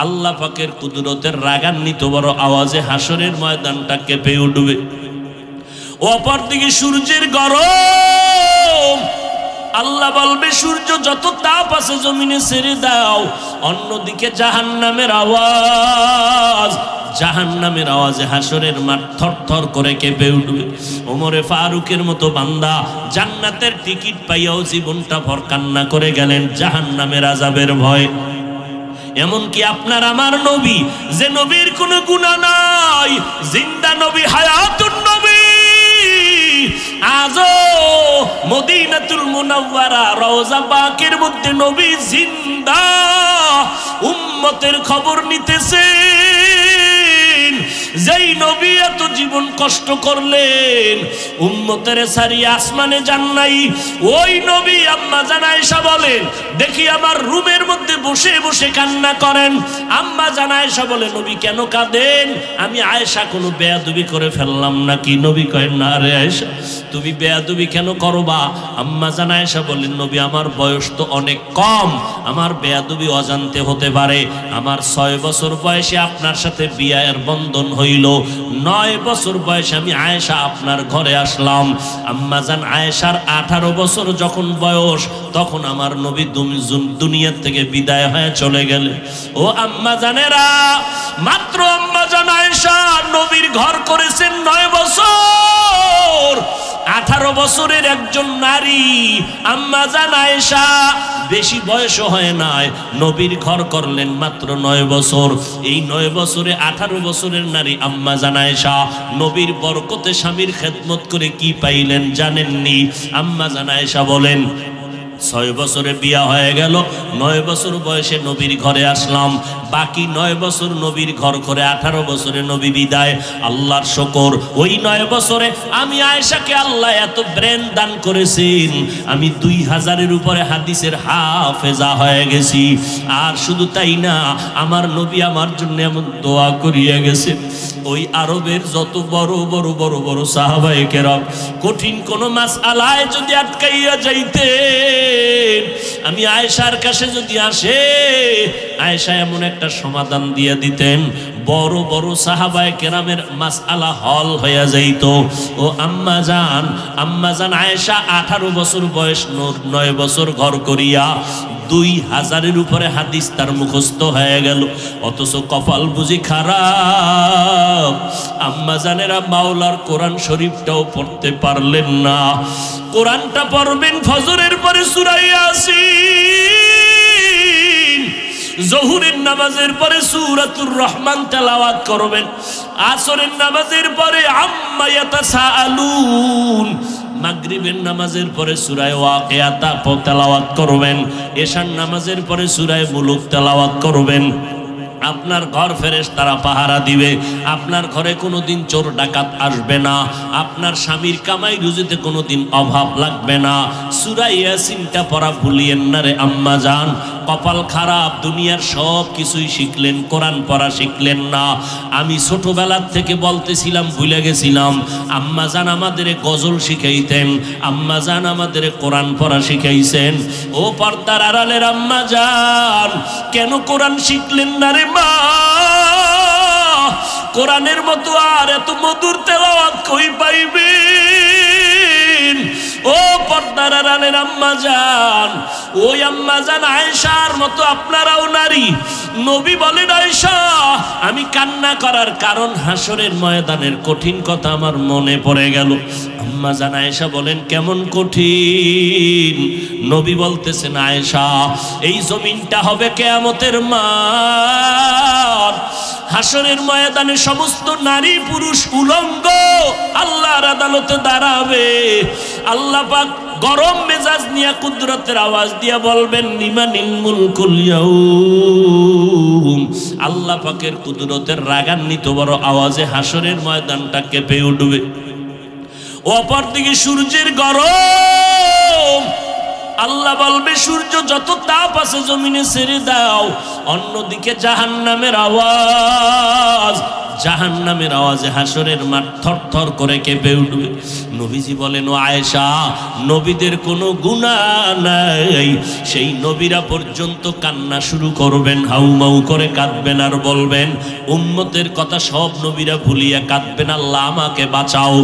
আল্লাহ পাকের কুদরতের রাগান্বিত বড় আওয়াজে হাসরের ময়দানটা কেঁপে উঠবে। অপরদিকে সূর্যের গরম, আল্লাহ বলবে সূর্য যত তাপ আছে জমিনে ছেড়ে দাও। অন্যদিকে জাহান্নামের আওয়াজ, জাহান্নামের আওয়াজে হাসরের মাঠ থরথর করে কেঁপে উঠবে। ওমরে ফারুকের মতো বান্দা জান্নাতের টিকিট পাইয়াও জীবনটা ভর কান্না করে গেলেন জাহান্নামের আযাবের ভয়। এমনকি আপনার আমার নবী, যে নবীর কোনো গুনাহ নাই, জিন্দা নবী, হায়াতুন নবী, আজও মদিনাতুল মুনাওয়ারা রওজা পাকের মধ্যে নবী জিন্দা উম্মতের খবর নিতেছেন। যেই নবী এত জীবন কষ্ট করলেন, উম্মতের সারি আসমানে যান নাই, ওই নবী আম্মা জান আয়েশা বলেন, দেখি আমার রুমের মধ্যে বসে বসে কান্না করেন। আম্মা জান আয়েশা বলে, নবী কেন কাঁদেন? আমি আয়েশা কোনো বেয়াদবি করে ফেললাম নাকি? নবী কয়, না রে আয়েশা, তুমি বেয়াদবি কেন করবা? আম্মা জান আয়েশা বলেন, নবী আমার বয়স তো অনেক কম, আমার বেয়াদবি অজান্তে হতে পারে। আমার 6 বছর বয়সে আপনার সাথে বিয়ের বন্ধন হইল, 9 বছর বয়সে আমি আয়েশা আপনার ঘরে আসলাম। আম্মা জান আয়েশার 18 বছর যখন বয়স, তখন আমার নবী দুনিয়া থেকে বিদায় হয়ে চলে গেলেন। ও আম্মা জানেরা, মাত্র আম্মা জান আয়েশা নবীর ঘর করেছেন 9 বছর। 18 বছরের একজন নারী আম্মা জান আয়েশা, বেশি বয়স হয় নাই, নবীর ঘর করলেন মাত্র 9 বছর। এই 9 বছরে 18 বছরের নারী আম্মা জান আয়েশা নবীর বরকতে স্বামীর খেদমত করে কি পাইলেন জানেননি? আম্মা জান আয়েশা বলেন, 6 বছরে বিয়া হয়ে গেল, 9 বছর বয়সে নবীর ঘরে আসলাম, বাকি 9 বছর নবীর ঘর করে 18 বছরে নবী বিদায়। আল্লাহর শুকর, ওই 9 বছরে আমি আয়েশাকে আল্লাহ এত ব্রেন দান করেছেন, আমি 2000-এর উপরে হাদিসের হাফেজা হয়ে গেছি। আর শুধু তাই না, আমার নবী আমার জন্য এমন দোয়া করিয়া গেছে, ওই আরবের যত বড় বড় বড় বড় সাহাবায়ে কেরাম কঠিন কোন মাসআলায় যদি আটকাইয়া যাইতে, আমি আয়েশার কাছে যদি আসে, আয়েশা এমন একটা সমাধান দিয়ে দিতেন, বড় বড় সাহাবায়ে কেরামের মাসআলা হল হয়ে যাইত। ও আম্মা জান আয়েশা 18 বছর বয়স, 9 বছর ঘর করিয়া 2000-এর উপরে হাদিস তার মুখস্থ হয়ে গেল। অথচ কপাল বুঝি খারাপ, আম্মা জানেরা মাওলার কোরআন শরীফটাও পড়তে পারলেন না। কোরআনটা পড়বেন ফজরের পরে সূরা ইয়াসিন, জোহরের নামাজের পরে সূরাতুর রহমান তেলাওয়াত করবেন, আসরের নামাজের পরে আম্মা ইয়াতাসাআলুন, মাগরিবের নামাজের পরে সূরা ওয়াকিয়া তেলাওয়াত করবেন, এশার নামাজের পরে সূরা মুলুক তেলাওয়াত করবেন। আপনার ঘর ফেরেশতারা পাহারা দিবে, আপনার ঘরে কোনোদিন চোর ডাকাত আসবে না, আপনার স্বামীর কামাই রুজিতে কোনোদিন অভাব লাগবে না। সূরা ইয়াসিনটা পড়া ভুলিয়েন না রে আম্মা জান। কপাল খারাপ, দুনিয়ার সব কিছুই শিখলেন, কোরআন পড়া শিখলেন না। আমি ছোটবেলার থেকে বলতেছিলাম, ভুলে গেছিলাম, আম্মা জান আমাদের গজল শিখাইতেন, আম্মা জান আমাদের কোরআন পড়া শিখাইছেন। ও পর্দার আড়ালের আম্মা জান, কেন কোরআন শিখলেন না রে মা? কোরআনের মতো আর এত মধুর তেলাওয়াত কই পাইবেন? ও পর্দার আড়ালের আম্মা জান, ওই আম্মা জান আয়েশার মতো আপনারাও নারী। নবী বলেন, আয়েশা আমি কান্না করার কারণ হাসরের ময়দানের কঠিন কথা আমার মনে পড়ে গেল। আম্মা জান আয়েশা বলেন, কেমন কঠিন? নবী বলতেছেন, আয়েশা এই জমিনটা হবে কিয়ামতের মাঠ, হাসরের ময়দানে সমস্ত নারী পুরুষ উলঙ্গ আল্লাহর আদালতে দাঁড়াবে। আল্লাহ পাক গরম মেজাজ নিয়ে কুদরতের আওয়াজ দিয়া বলবেন, লিমানিল মুলকুল ইয়াউম। আল্লাহ পাকের কুদরতের রাগান্বিত বড় আওয়াজে হাসরের ময়দানটা কেঁপে উঠবে। অপরদিকে সূর্যের গরম, আল্লাহ বলবে সূর্য যত তাপ আছে জমিনে ছেড়ে দাও। অন্যদিকে জাহান্নামের আওয়াজ, জাহান্নামের আওয়াজে হাসরের মাঠ থরথর করে কেঁপে উঠবে। নবীজি বলেন, ও আয়েশা, নবীদের কোনো গুনাহ নাই, সেই নবীরা পর্যন্ত কান্না শুরু করবেন, হাউমাউ করে কাঁদবেন আর বলবেন, উম্মতের কথা সব নবীরা ভুলিয়া কাঁদবেন, আল্লাহ আমাকে বাঁচাও।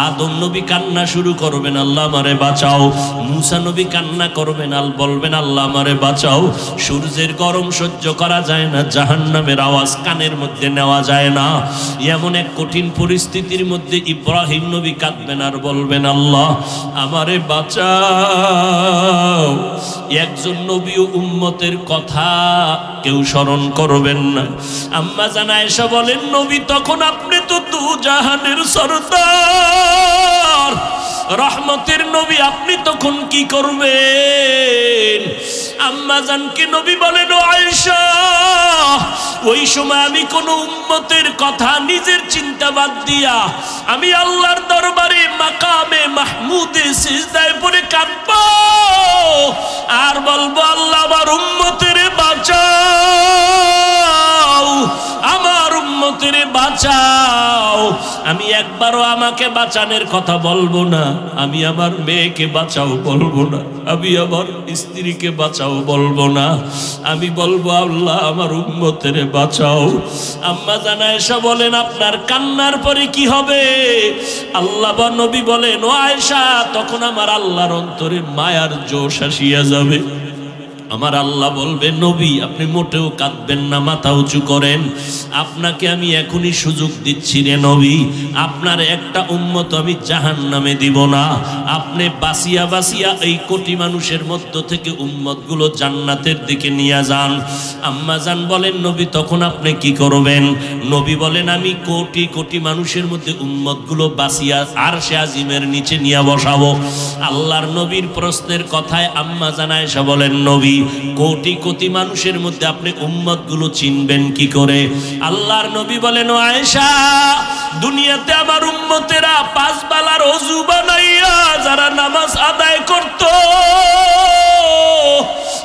আদম নবী কান্না শুরু করবেন, আল্লাহ আমারে বাঁচাও। মুসা নবী কান্না করবেন আর বলবেন, আল্লাহ আমারে বাঁচাও। সূর্যের গরম সহ্য করা যায় না, জাহান্নামের আওয়াজ কানের মধ্যে নেওয়া যায় না, এমন এক কঠিন পরিস্থিতির মধ্যে ইব্রাহিম নবী কাঁদবেন আর বলবেন, আল্লাহ আমারে বাঁচাও। একজন নবী ও উম্মতের কথা কেউ স্মরণ করবেন না। আম্মা জান আয়েশা বলেন, নবী তখন আপনি তো দু জাহানের সরদার, রহমতের নবী, আপনি তখন কি করবেন? আম্মা জানকে নবী বলেন, ও আয়েশা, ওই সময় আমি কোন উম্মতের কথা নিজের চিন্তা বাদ দিয়া আমি আল্লাহর দরবারে মাকামে মাহমুদে সিজদায় পড়ে কাঁদবো আর বলবো, আল্লাহ আমার উম্মতের বাঁচাও, আমার উম্মতের বাঁচাও। আমি একবারও আমাকে বাঁচানোর কথা বলবো না, আমি আমার মেয়েকে বাঁচাও বলবো না, আমি আমার স্ত্রীকে বাঁচাও বলবো না, আমি বলবো, আল্লাহ আমার উম্মতের বাঁচাও। আম্মা জান আয়েশা বলেন, আপনার কান্নার পরে কি হবে? আল্লাহ বা নবী বলেন, ও আয়েশা, তখন আমার আল্লাহর অন্তরে মায়ার জোশ আসিয়া যাবে। আমার আল্লাহ বলবে, নবী আপনি মোটেও কাঁদবেন না, মাথা উঁচু করেন, আপনাকে আমি এখনই সুযোগ দিচ্ছি রে নবী, আপনার একটা উম্মত আমি জাহান্নামে দিব না, আপনি বাঁচিয়া বাঁচিয়া এই কোটি মানুষের মধ্য থেকে উম্মতগুলো জান্নাতের দিকে নিয়ে যান। আম্মা জান বলেন, নবী তখন আপনি কি করবেন? নবী বলেন, আমি কোটি কোটি মানুষের মধ্যে উম্মতগুলো বাঁচিয়া আরশে আজিমের নিচে নিয়ে বসাবো। আল্লাহর নবীর প্রশ্নের কথায় আম্মা জান আয়েশা বলেন, নবী কোটি কোটি মানুষের মধ্যে আপনি উম্মতগুলো চিনবেন কি করে? আল্লাহর নবী বলেন, ও আয়েশা, দুনিয়াতে আমার উম্মতেরা 5 বেলার ওযু বানাইয়া যারা নামাজ আদায় করত,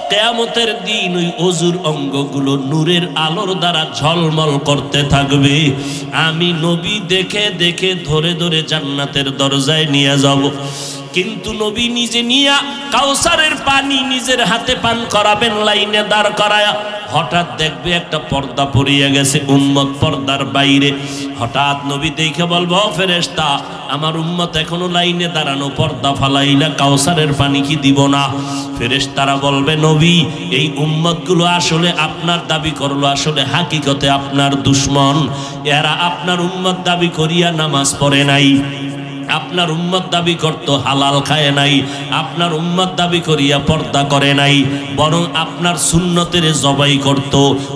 কিয়ামতের দিন ওই ওযুর অঙ্গগুলো নূরের আলোর দ্বারা ঝলমল করতে থাকবে। আমি নবী দেখে দেখে ধরে ধরে জান্নাতের দরজায় নিয়ে যাব। কিন্তু নবী নিজে নিয়া কাউসারের পানি নিজের হাতে পান করাবেন, লাইনে দাঁড় করায়া। হঠাৎ দেখবে একটা পর্দা পড়িয়া গেছে, উম্মত পর্দার বাইরে। হঠাৎ নবী দেখে বলবো, ফেরেশতা, আমার উম্মত এখনো লাইনে দাঁড়ানো, পর্দা ফালাইলা, কাউসারের পানি কি দিব না? ফেরেশতারা বলবে, নবী এই উম্মতগুলো আসলে আপনার দাবি করলো, আসলে হাকিকতে আপনার দুশমন। এরা আপনার উম্মত দাবি করিয়া নামাজ পড়ে নাই, আপনার উম্মত দাবি করতো হালাল খায় নাই, আপনার উম্মত দাবি করিয়া পর্দা করে নাই, বরং আপনার সুন্নতের জবাই করত।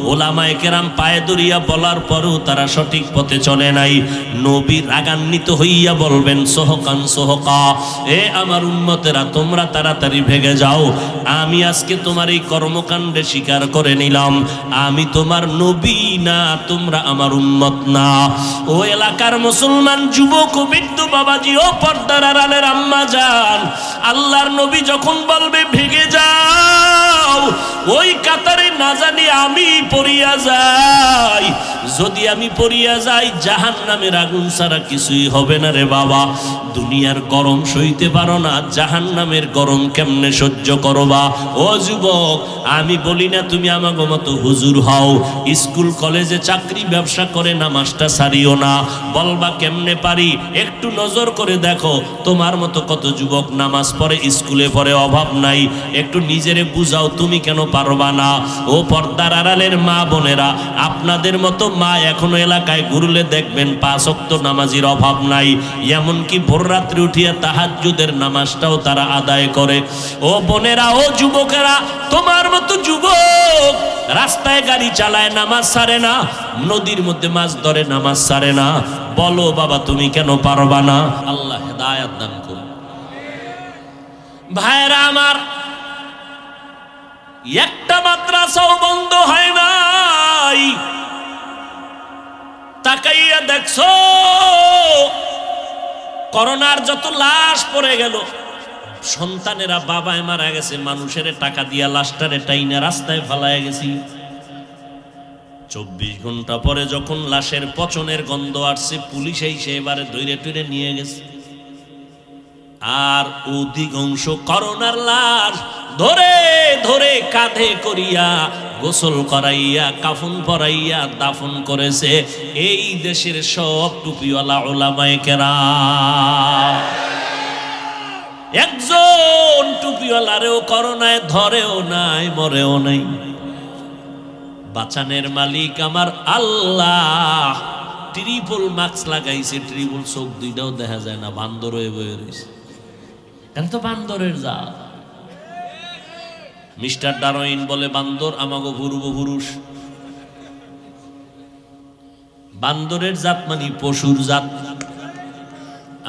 ওলামায়ে কেরাম পায়ে ধরিয়া বলার পরেও তারা সঠিক পথে চলে নাই। নবী রাগান্বিত হইয়া বলবেন, সোহকান সোহকা, এ আমার উম্মতেরা, তোমরা তাড়াতাড়ি ভেগে যাও, আমি আজকে তোমার এই কর্মকাণ্ডে স্বীকার করে নিলাম, আমি তোমার নবী না, তোমরা আমার উম্মত না। ও এলাকার মুসলমান যুবক ও বৃদ্ধ বাবা, ও পর্দার আড়ালের আম্মা জান, আল্লাহর নবী যখন বলবে ভেগে যাও, ওই কাতারে না জানি আমি পড়িয়া যাই। যদি আমি পড়িয়া যাই, জাহান্নামের আগুন ছাড়া কিছুই হবে না রে বাবা। দুনিয়ার গরম সইতে পারো না, জাহান্নামের গরম কেমনে সহ্য করবা? ও যুবক, আমি বলি না তুমি আমাগো মতো হুজুর হও, স্কুল কলেজে চাকরি ব্যবসা করে নামাজটা ছাড়িও না। বলবা কেমনে পারি? একটু নজর করে দেখো, তোমার মতো কত যুবক নামাজ পড়ে, স্কুলে পড়ে, অভাব নাই। একটু নিজেরে বুঝাও, তুমি কেন পারবা না? ও পর্দার আড়ালের মা বোনেরা, আপনাদের মতো মা এখনো এলাকায় ঘুরলে দেখবেন 5 ওয়াক্ত নামাজির অভাব নাই। এমনকি ভোর রাত্রে উঠিয়া তাহাজ্জুদের নামাজটাও তারা আদায় করে। ও বোনেরা, ও যুবকেরা, তোমার মতো যুবক রাস্তায় গাড়ি চালায়, নামাজ ছাড়ে না, নদীর মধ্যে মাছ ধরে, নামাজ ছাড়ে না। বলো বাবা, তুমি কেন পারবা না? আল্লাহ হেদায়েত দান করুন। ভাইরা আমার, একটা মাদ্রাসাও বন্ধ হয় নাই। তাকাইয়া দেখছো, করোনার যত লাশ পড়ে গেল, সন্তানেরা বাবায় মারা গেছে, মানুষের টাকা দিয়া লাশটারে টাইনা রাস্তায় ফালায় গেছি। 24 ঘন্টা পরে যখন লাশের পচনের গন্ধ আসছে, পুলিশ এসে এবারে ধরে টুরে নিয়ে গেছে। আর অধিকাংশ করোনার লাশ ধরে ধরে কাঁধে করিয়া গোসল করাইয়া কাফন পরাইয়া দাফন করেছে এই দেশের সব টুপিওয়ালা উলামায়ে কেরাম। একজন টুপিওয়ালারেও করোনায় ধরেও নাই, মরেও নাই। বাঁচানের মালিক আমার আল্লাহ। ট্রিপল মাস্ক লাগাইছে, ট্রিপল চোখ দুইটাও দেখা যায় না, বান্দর হয়ে বয়ে রয়েছে। এটা তো বান্দরের জাত। মিস্টার ডারউইন বলে বান্দর আমাগো পূর্বপুরুষ। বান্দরের জাত মানে পশুর জাত।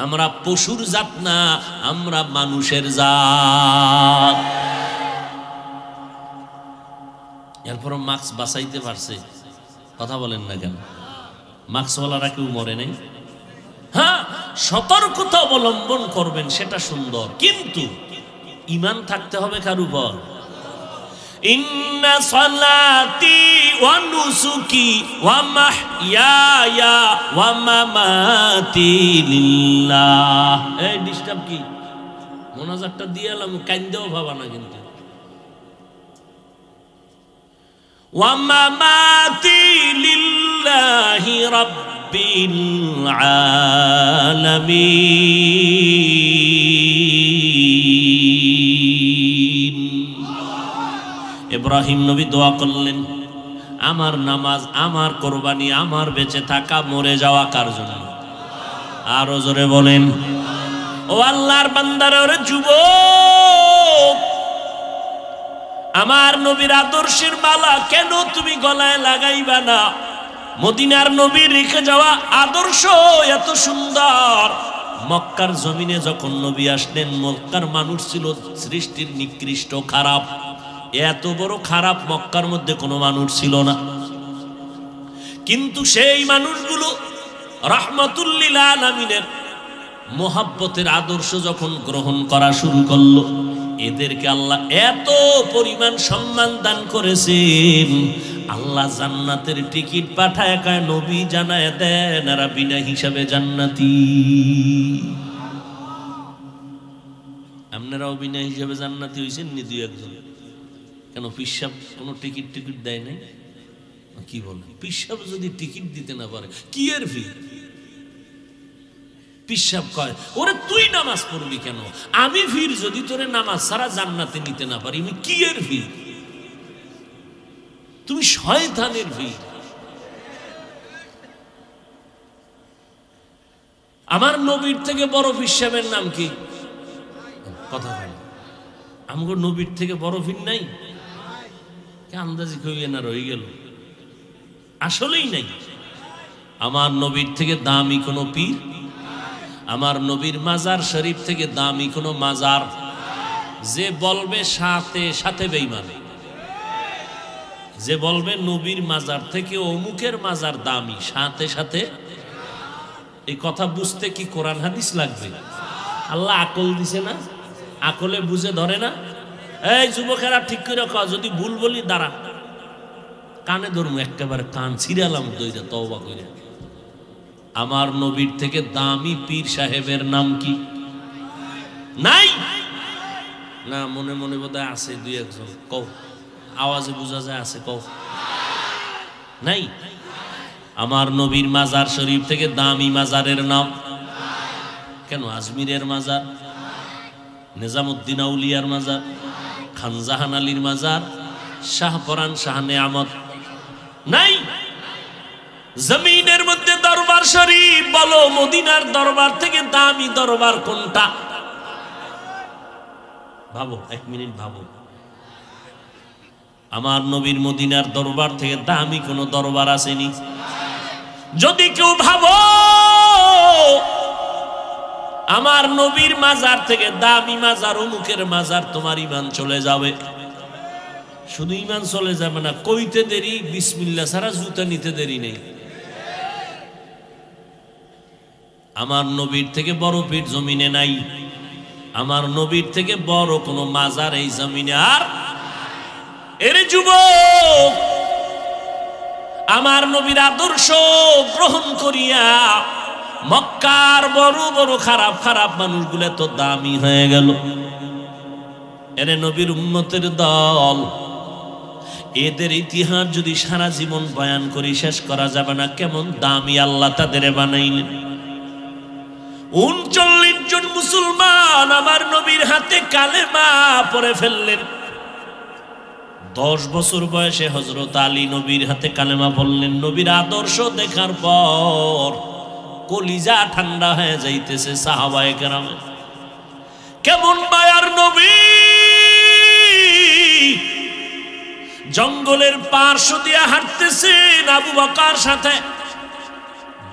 আমরা পশুর জাত না, আমরা মানুষের জাত। এরপর মাস্ক বাঁচাইতে পারছে, কথা বলেন না কেন? মাস্কওয়ালারা কেউ মরে নাই। হ্যাঁ, সতর্কতা অবলম্বন করবেন, সেটা সুন্দর, কিন্তু ঈমান থাকতে হবে কার উপর? ইন্না সালাতি ওয়া নুসুকি ওয়া মাহইয়ায়া ওয়া মামাতি লিল্লাহ। এই ডিস্টার্ব কি? মোনাজাতটা দিয়ে এলাম, কাইন্দেও ভাবা না কিন্তু। ওয়া মামাতি লিল্লাহি রাব্বিল আলামিন। ইব্রাহিম নবী দোয়া করলেন, আমার নামাজ, আমার কোরবানি, আমার বেঁচে থাকা মরে যাওয়া কার জন্য? আরো জোরে বলেন। ও আল্লাহর বান্দারা, ওরে যুবক, আমার নবীর আদর্শের মালা কেন তুমি গলায় লাগাইবা না? মদিনার নবীর রেখে যাওয়া আদর্শ এত সুন্দর। মক্কার জমিনে যখন নবী আসলেন, মক্কার মানুষ ছিল সৃষ্টির নিকৃষ্ট, খারাপ। এত বড় খারাপ মক্কার মধ্যে কোনো মানুষ ছিল না। কিন্তু সেই মানুষগুলো রাহমাতুল লিল আলামিনের মোহাব্বতের আদর্শ যখন গ্রহণ করা শুরু করলো, এদেরকে আল্লাহ এত পরিমাণ সম্মান দান করেছেন, আল্লাহ জান্নাতের টিকিট পাঠায় কয় নবী জানায় দেন এরা বিনা হিসাবে জান্নাতি। আপনারাও বিনা হিসাবে জান্নাতি হয়েছেন নি দুই একজন? কেন পিসাব কোনো টিকিট টিকিট দেয় নাই? কি বলে, পিসাব যদি টিকিট দিতে না পারে কি এর ফি? পিসাব কয় ওরে তুই নামাজ পড়বি কেন? আমি ফির যদি তোরে নামাজ ছাড়া জান্নাতে নিতে না পারি, আমি কি এর ফি? তুমি শয়তানের ফি। আমার নবীর থেকে বড় পিসাবের নাম কি? কথা বল। আমগো নবীর থেকে বড় ফির নাই? আন্দাজি কইয়ে না রয়ে গেল, আসলেই নাই। আমার নবীর থেকে দামি কোনো পীর, আমার নবীর মাজার শরীফ থেকে দামি কোনো মাজার। যে বলবে সাথে সাথে বেঈমান, যে বলবে নবীর মাজার থেকে অমুকের মাজার দামি, সাথে সাথে। এই কথা বুঝতে কি কোরআন হাদিস লাগবে? আল্লাহ আকল দিছে না? আকলে বুঝে ধরে না? এই যুবকেরা ঠিক করে কও, যদি ভুল বলি দাঁড়া, কানে ধরবো একেবারে, কান ছিড়ালাম দইরা তওবা করে। আমার নবীর থেকে দামি পীর সাহেবের নাম কি? নাই না? মনে মনে বোধহয় আছে দুই একজন, কও, আওয়াজে বোঝা যায় আছে, কও। নাই? আমার নবীর মাজার শরীফ থেকে দামি মাজারের নাম কেন? আজমিরের মাজার, নিজামুদ্দিন আউলিয়ার মাজার, খানজাহান আলীর মাজার, শাহপরান শাহ নেয়ামত নাই? জমিনের মধ্যে দরবার শরীফ বলো, মদিনার দরবার থেকে দামি দরবার কোনটা? ভাবো, এক মিনিট ভাবো। আমার নবীর মদিনার দরবার থেকে দামি কোন দরবার আসেনি? যদি কেউ ভাবো আমার নবীর মাজার থেকে দামি মাজার অমুকের মাজার, তোমার ঈমান চলে যাবে। শুধু ঈমান চলে যাবে না, কইতে দেরি, বিসমিল্লাহ ছাড়া জুতা নিতে দেরি নেই। আমার নবীর থেকে বড় পীর জমিনে নাই, আমার নবীর থেকে বড় কোনো মাজার এই জমিনে আর। এর যুবক, আমার নবীর আদর্শ গ্রহণ করিয়া মক্কার বড় বড় খারাপ খারাপ মানুষগুলো তো দামি হয়ে গেল। এরে নবীর উম্মতের দল, এদের ইতিহাস যদি সারা জীবন বয়ান করি শেষ করা যাবে না। কেমন দামি আল্লাহ তাদের বানাইলেন। ৩৯ জন মুসলমান আমার নবীর হাতে কালেমা পড়ে ফেললেন। 10 বছর বয়সে হযরত আলী নবীর হাতে কালেমা পড়লেন। নবীর আদর্শ দেখার পর কলিজা ঠান্ডা হয়ে যাইতেছে সাহাবায়ে কেরামের। কেমন মায়ার নবী, জঙ্গলের পার্শ্ব দিয়ে হাঁটতেছেন আবু বকর সাথে।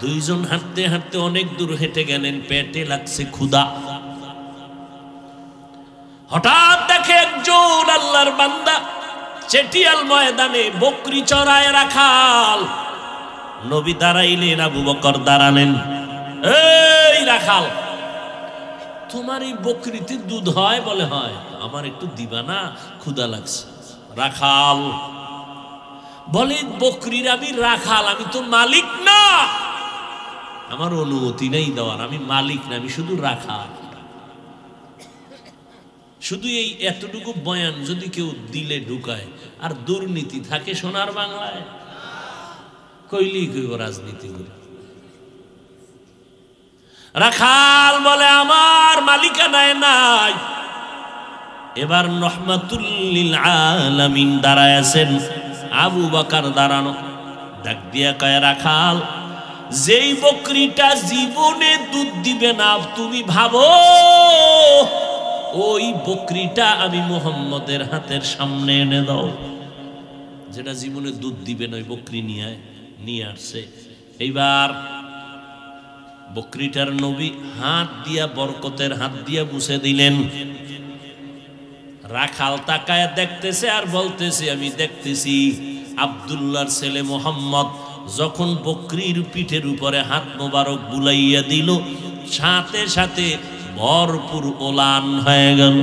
দুইজন হাঁটতে হাঁটতে অনেক দূর হেঁটে গেলেন, পেটে লাগছে ক্ষুধা। হঠাৎ দেখে একজন আল্লাহর বান্দা চেটিয়াল ময়দানে বকরি চড়ায় রাখাল। নবী দাঁড়াইলেন, আবু বকর দাঁড়ালেন। এই রাখাল, তোমার এই বকরিতে দুধ হয়? বলে হয়। আমার একটু দিবা না, ক্ষুধা লাগছে। রাখাল বলে, বকরির আমি রাখাল, আমি তো মালিক না, আমার অনুমতি নেই দেওয়ার, আমি মালিক না, আমি শুধু রাখাল। শুধু এই এতটুকু বয়ান যদি কেউ দিলে ঢুকায়, আর দুর্নীতি থাকে সোনার বাংলায়, কইলি কইব রাজনীতি করে। রাখাল বলে, আমার মালিকানায় নাই। এবার রহমাতুল লিল আলামিন দাঁড়ায় আছেন, আবু বকর দাঁড়ানো। ডাক দিয়া কয়, রাখাল, যেই বকরিটা জীবনে দুধ দিবে না, তুমি ভাবো ওই বকরিটা আমি মুহাম্মদের হাতের সামনে এনে দাও। যেটা জীবনে দুধ দিবে না, ওই বকরি নিয়ে আসছে। এইবার বকরিটার নবী হাত দিয়া, বরকতের হাত দিয়া মুছে দিলেন। রাখাল তাকায় দেখতেছে আর বলতেছে, আমি দেখতেছি আব্দুল্লাহর ছেলে মোহাম্মদ যখন বকরির পিঠের উপরে হাত মোবারক বুলাইয়া দিল, সাথে সাথে ভরপুর ওলান হয়ে গেল।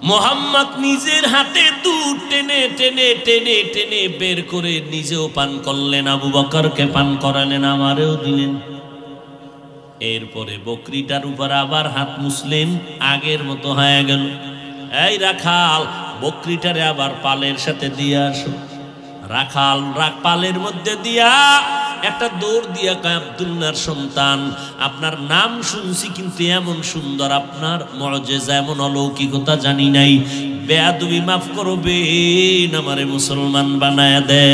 মোহাম্মদ নিজের হাতে দুধ টেনে টেনে টেনে টেনে বের করে নিজেও পান করলেন, আবু বকরকে পান করালেন, আমারেও দিলেন। এরপরে বকরিটার উপর আবার হাত মুছলেন, আগের মতো হয়ে গেল। এই রাখাল, বকরিটারে আবার পালের সাথে দিয়ে আসো। রাখাল পালের মধ্যে দিয়া একটা দৌড় দিয়া কয়, আব্দুল্লাহর সন্তান, আপনার নাম শুনছি কিন্তু এমন সুন্দর, আপনার মুআজিজা এমন অলৌকিকতা জানি নাই। বেয়াদবি মাফ করবেন, আমারে মুসলমান বানায় দে।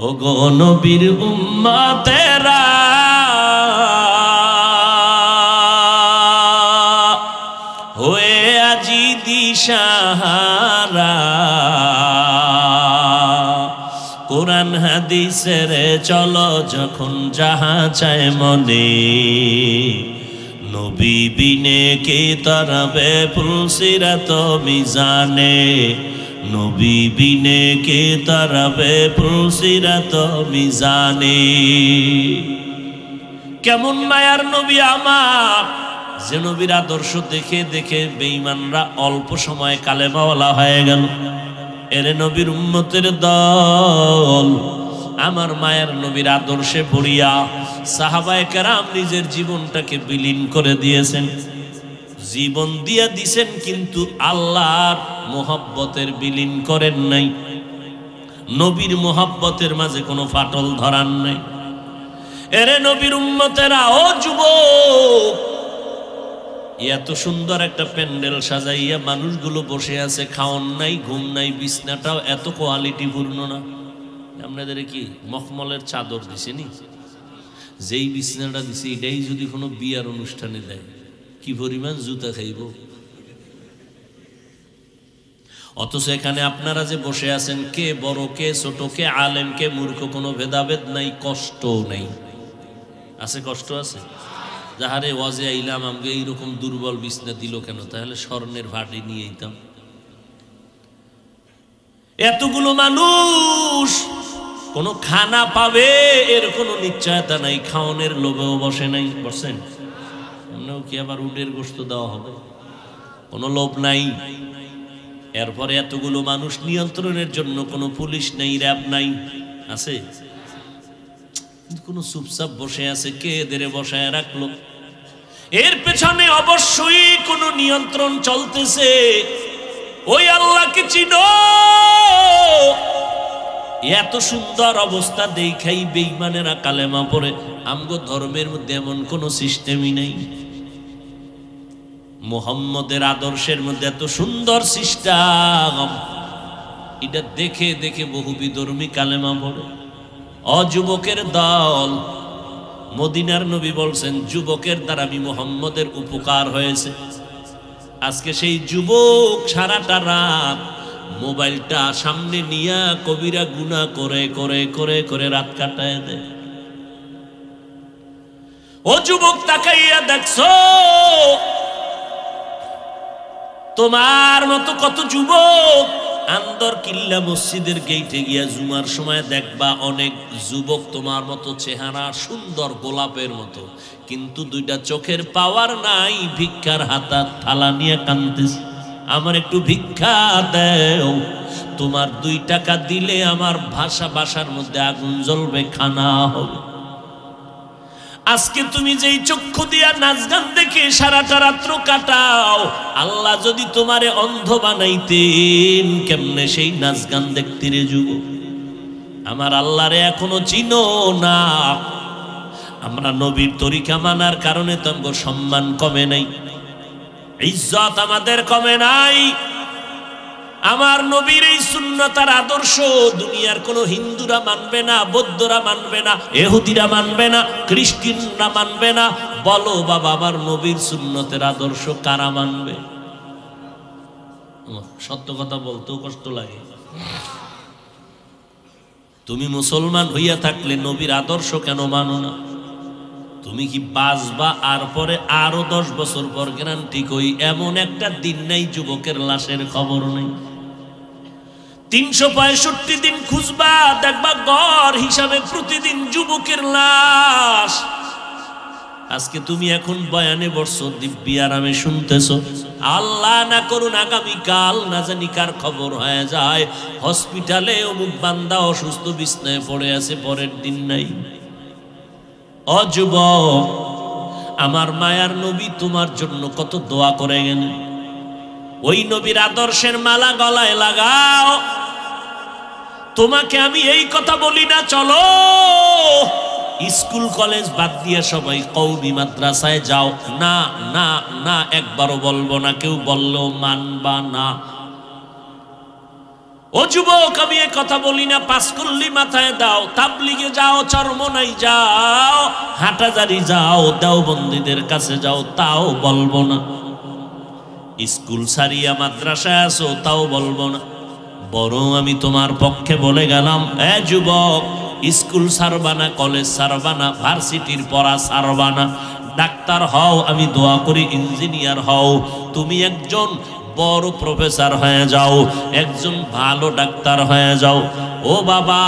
ও গো নবীর উম্মতেরা, হয়ে আজি দিশাহারা, কোরআন হাদিসের চলো যখন যাহা চায় মনে, নবী বিনে কে তরাবে পুলসিরাত মিজানে, নবী বিনে কে তরাবে পুলসিরাত মিজানে। কেমন মায়ার নবী আমার, যে নবীর আদর্শ দেখে দেখে বেঈমানরা অল্প সময় কালেমাওয়ালা হয়ে গেল। এরে নবীর উম্মতের দল, আমার মায়ের নবীর আদর্শে পড়িয়া সাহাবায়ে কেরাম নিজের জীবনটাকে বিলীন করে দিয়েছেন। জীবন দিয়া দিছেন, কিন্তু আল্লাহর মোহাব্বতের বিলীন করেন নাই। নবীর মোহাব্বতের মাঝে কোনো ফাটল ধরান নাই। এরে নবীর উম্মতেরা, ও যুবক, এত সুন্দর একটা প্যান্ডেল সাজাইয়া মানুষগুলো বসে আছে, খাওন নাই, ঘুম নাই, বিছনাটাও এত কোয়ালিটি পূর্ণ না। আপনাদের কি মখমলের চাদর দিছেনি? যেই বিছনাটা দিছে এটাই যদি কোনো বিয়ার অনুষ্ঠানে দেয়, কি পরিমাণ জুতা খাইব। অথচ এখানে আপনারা যে বসে আছেন, কে বড় কে ছোট, কে আলেম কে মূর্খ, কোনো ভেদাভেদ নাই, কষ্ট নাই। আছে? কষ্ট আছে? যাহারে ওয়াজে আইলাম, আমাকে এইরকম দুর্বল বিছনা দিল কেন? তাহলে স্বর্ণের ভাটি নিয়ে আইতাম। এতগুলো মানুষ কোন খানা পাবে এর কোনো নিশ্চয়তা নাই, খাওয়ানোর লোভেও বসে নাই। বসেন কি আবার উটের গোশত দেওয়া হবে? কোনো লোভ নাই। এরপরে এতগুলো মানুষ নিয়ন্ত্রণের জন্য কোনো পুলিশ নেই, র্যাব নাই, আছে? কোনো চুপচাপ বসে আছে, কে এদের বসায় রাখলো? এর পেছনে অবশ্যই কোনো নিয়ন্ত্রণ চলতেছে। ওই আল্লাহকে চিনো। এত সুন্দর অবস্থা দেখাই বেঈমানেরা কালেমা পড়ে। আমগো ধর্মের মধ্যে এমন কোনো সিস্টেমই নেই। মুহাম্মদের আদর্শের মধ্যে এত সুন্দর সিস্টেম, এটা দেখে দেখে বহু বিধর্মী কালেমা পড়ে। অযুবকের দল, মদিনার নবী বলছেন যুবকের দ্বারা আমি মুহাম্মদের উপকার হয়েছে। আজকে সেই যুবক সারাটা রাত মোবাইলটা সামনে নিয়ে কবিরা গুনাহ করে করে করে করে রাত কাটায় দেয়। ও যুবক, তাকাইয়া দেখছো তোমার মতো কত যুবক আন্দর কিল্লা মসজিদের গেইটে গিয়া জুমার সময় দেখবা অনেক যুবক তোমার মতো চেহারা, সুন্দর গোলাপের মতো, কিন্তু দুইটা চোখের পাওয়ার নাই, ভিক্ষার হাতা থালা নিয়ে কাঁদতেছে, আমার একটু ভিক্ষা দেও। তোমার 2 টাকা দিলে আমার বাসার মধ্যে আগুন জ্বলবে, খানা হবে। আজকে তুমি যেই চক্ষু দিয়া নাচ গান দেখে সারাটা রাত্র কাটাও, আল্লাহ যদি তোমারে অন্ধ বানাইতেন কেমনে সেই নাচ গান দেখতে রে যুবক? আমার আল্লাহরে এখনো চিনো না। আমরা নবীর তরিকা মানার কারণে তোমার সম্মান কমে নাই, ইজ্জত আমাদের কমে নাই। আমার নবীর এই সুন্নাত আর আদর্শ দুনিয়ার কোন হিন্দুরা মানবে না, বৌদ্ধরা মানবে না, ইহুদিরা মানবে না, খ্রিস্টানরা মানবে না। বলো বাবা, আমার নবীর সুন্নতের আদর্শ কারা মানবে? সত্য কথা বলতেও কষ্ট লাগে। তুমি মুসলমান হইয়া থাকলে নবীর আদর্শ কেন মানো না? তুমি কি বাঁচবা আর পরে আরো 10 বছর পর গ্যারান্টি কই এমন একটা দিন নাই যুবকের লাশের খবর নেই। 365 দিন খুঁজবা, দেখবা গড় হিসাবে প্রতিদিন যুবকের লাশ। আজকে তুমি এখন বয়ানে বসছো, দিব্যি আরামে শুনতেছো, আল্লাহ না করুন আগামীকাল না জানি কার খবর হয়ে যায় হসপিটালে অমুক বান্দা অসুস্থ বিছনায় পড়ে আছে, পরের দিন নাই। অযুবক, আমার মায়ার নবী তোমার জন্য কত দোয়া করে গেলেন। ওই নবীর আদর্শের মালা গলায় লাগাও। তোমাকে আমি এই কথা বলি না চলো স্কুল কলেজ বাদ দিয়ে সবাই কওমি মাদ্রাসায় যাও, না না না, একবারও বলবো না, কেউ বললেও মানবা না। ও যুবক, আমি এই কথা বলি না, পাঁচকুল্লি মাথায় দাও, তাবলিগে যাও, চরমনাই যাও, হাটাজারি যাও, দেওবন্দীদের কাছে যাও, তাও বলবো না। স্কুল সারিয়া মাদ্রাসায় আসো, তাও বলবো না। বরং আমি তোমার পক্ষে বলে গেলাম, এ যুবক, স্কুল সারবানা, কলেজ সারবানা, ভার্সিটির পড়া সারবানা, ডাক্তার হও, আমি দোয়া করি ইঞ্জিনিয়ার হও, তুমি একজন বড় প্রফেসর হয়ে যাও, একজন ভালো ডাক্তার হয়ে যাও। ও বাবা,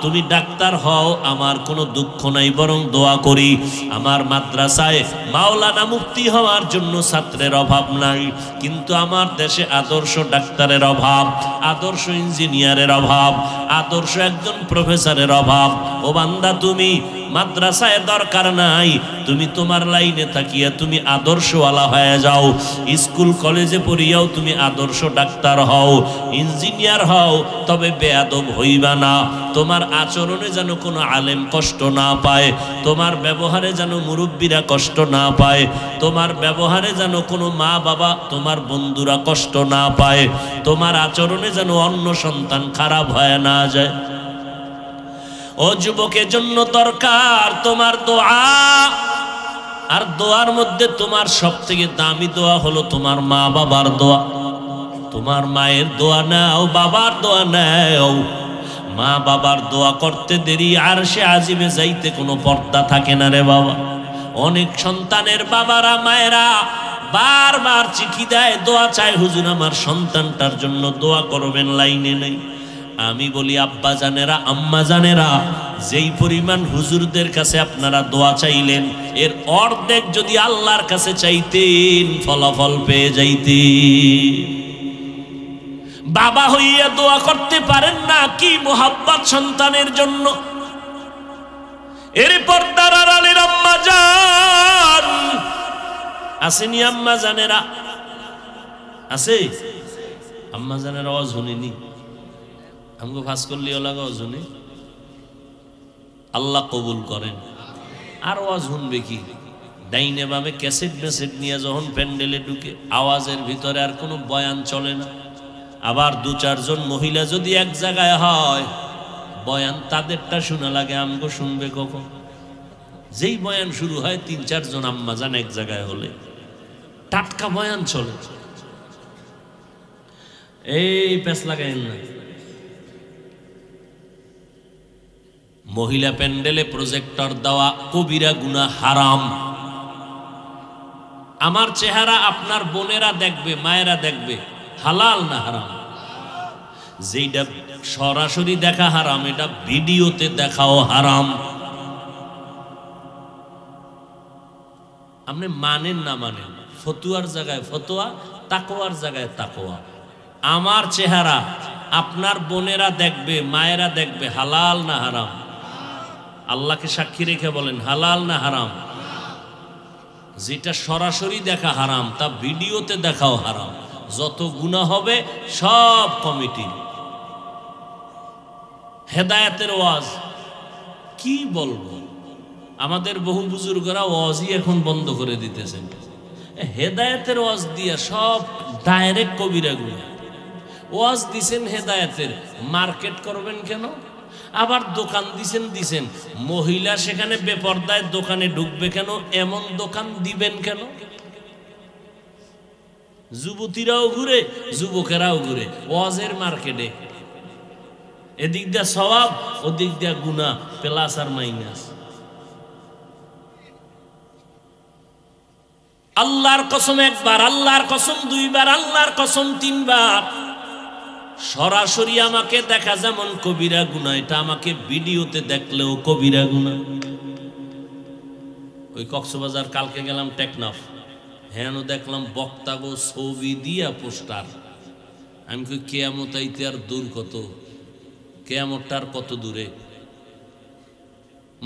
তুমি ডাক্তার হও, আমার কোনো দুঃখ নাই, বরং দোয়া করি আমার মাদ্রাসায় মাওলানা মুফতি হওয়ার জন্য ছাত্রের অভাব নাই, কিন্তু আমার দেশে আদর্শ ডাক্তারের অভাব, আদর্শ ইঞ্জিনিয়ারের অভাব, আদর্শ একজন প্রফেসরের অভাব। ও বান্দা, তুমি মাদ্রাসায় দরকার নাই, তুমি তোমার লাইনে থাকিয়া তুমি আদর্শওয়ালা হয়ে যাও। স্কুল কলেজে পড়িয়াও তুমি আদর্শ ডাক্তার হও, ইঞ্জিনিয়ার হও, তবে বেয়াদব হইবা না। তোমার আচরণে যেন কোনো আলেম কষ্ট না পায়, তোমার ব্যবহারে যেন মুরব্বীরা কষ্ট না পায়, তোমার ব্যবহারে যেন কোনো মা বাবা, তোমার বন্ধুরা কষ্ট না পায়, তোমার আচরণে যেন অন্য সন্তান খারাপ হয়ে না যায়। ও যুবকের জন্য দরকার তোমার দোয়া, আর দোয়ার মধ্যে তোমার সবথেকে দামি দোয়া হলো তোমার মা বাবার দোয়া। তোমার মায়ের দোয়া নাও, বাবার দোয়া নাও। মা বাবার দোয়া করতে দেরি আরশে আজিমে যাইতে কোনো পর্দা থাকে না রে বাবা। অনেক সন্তানের বাবারা মায়েরা বারবার চিঠি দেয়, দোয়া চায়, হুজুর আমার সন্তানটার জন্য দোয়া করবেন, লাইনে নেই। আমি বলি আব্বা জানেরা, আম্মা জানেরা, যেই পরিমাণ হুজুরদের কাছে আপনারা দোয়া চাইলেন, এর অর্ধেক যদি আল্লাহর কাছে চাইতেন ফলাফল পেয়ে যাইতেন। বাবা হইয়া দোয়া করতে পারেন না কি মোহাব্বত সন্তানের জন্য। এর পর্দার আড়ালের আম্মা জান আসেনি, আম্মা জানেরা আছে, আম্মা জানেরা আওয়াজ শুনিনি, আমাকে ফাঁস করলি ওলাগা শুনি, আল্লাহ কবুল করেন। আর আওয়াজ শুনবে কি, ডাইনে বামে ক্যাসেট মেসেট নিয়ে যখন প্যান্ডেলে ঢুকে আওয়াজের ভিতরে আর কোনো বয়ান চলে না। আবার দু চারজন মহিলা যদি এক জায়গায় হয় বয়ান তাদেরটা শোনা লাগে, আমগো শুনবে কখন? যেই বয়ান শুরু হয় ৩-৪ জন আম্মা জান এক জায়গায় হলে টাটকা বয়ান চলে। এই প্যাঁচ লাগাইন না। মহিলা প্যান্ডেলে প্রজেক্টর দেওয়া কবিরা গুনাহ, হারাম। আমার চেহারা আপনার বোনেরা দেখবে, মায়েরা দেখবে, হালাল না হারাম? যেটা সরাসরি দেখা হারাম, এটা ভিডিওতে দেখাও হারাম। আপনি মানেন না মানেন, ফতুয়ার জায়গায় ফতোয়া, তাকওয়ার জায়গায় তাকওয়া। আমার চেহারা আপনার বোনেরা দেখবে, মায়েরা দেখবে, হালাল না হারাম? আল্লাহকে সাক্ষী রেখে বলেন হালাল না হারাম? যেটা সরাসরি দেখা হারাম তা ভিডিওতে দেখাও হারাম। যত গুনাহ হবে সব কমিটির। হেদায়েতের ওয়াজ কি বলবো, আমাদের বহু বুজুর্গরা ওয়াজই এখন বন্ধ করে দিতেছেন। হেদায়েতের ওয়াজ দিয়া সব ডাইরেক্ট কবিরা গুনাহ। ওয়াজ দিছেন হেদায়েতের, মার্কেট করবেন কেন? আবার দোকান দিছেন, মহিলা সেখানে বেপরদায় দোকানে ঢুকবে কেন? এমন দোকান দিবেন কেন? যুবতীরাও ঘুরে, যুবকেরাও ঘুরে ওয়াজের মার্কেটে। এদিক দিয়া সওয়াব, ওদিক দিয়া গুনাহ, প্লাস আর মাইনাস। আল্লাহর কসম একবার, আল্লাহর কসম দুইবার, আল্লাহর কসম তিনবার। সরাসরি আমাকে দেখা যেমন কবিরা গুনাহ, এটা আমাকে ভিডিওতে দেখলেও কবিরা গুনাহ। ওই কক্সবাজার কালকে গেলাম টেকনাফ, হ্যাঁ দেখলাম বক্তা গো ছবি দিয়া পোস্টার। আমি কই কেয়ামত আইতে আর দূর কত, কেয়ামতটার কত দূরে।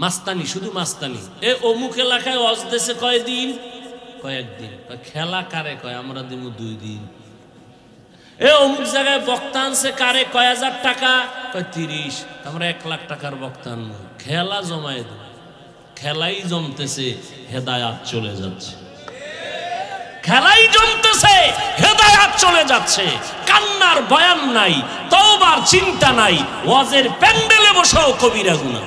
মাস্তানি, শুধু মাস্তানি। এ অমুক এলাকায় ওয়াজ দেশে কয়দিন? কয়েকদিন। খেলা কারে কয়? আমরা দিব 2 দিন। এ অমুক জায়গায় বক্তা আনছে কারে? কয় হাজার টাকা? কয় 30। আমরা 1 লাখ টাকার বক্তা আনবো। খেলা জমায় দেব, খেলাই জমতেছে, হেদায়াত চলে যাচ্ছে। খেলাই জমতেছে, হেদায়াত চলে যাচ্ছে। কান্নার বয়ান নাই, তওবার চিন্তা নাই, ওয়াজের প্যান্ডেলে বসেও কবিরা গুনাহ।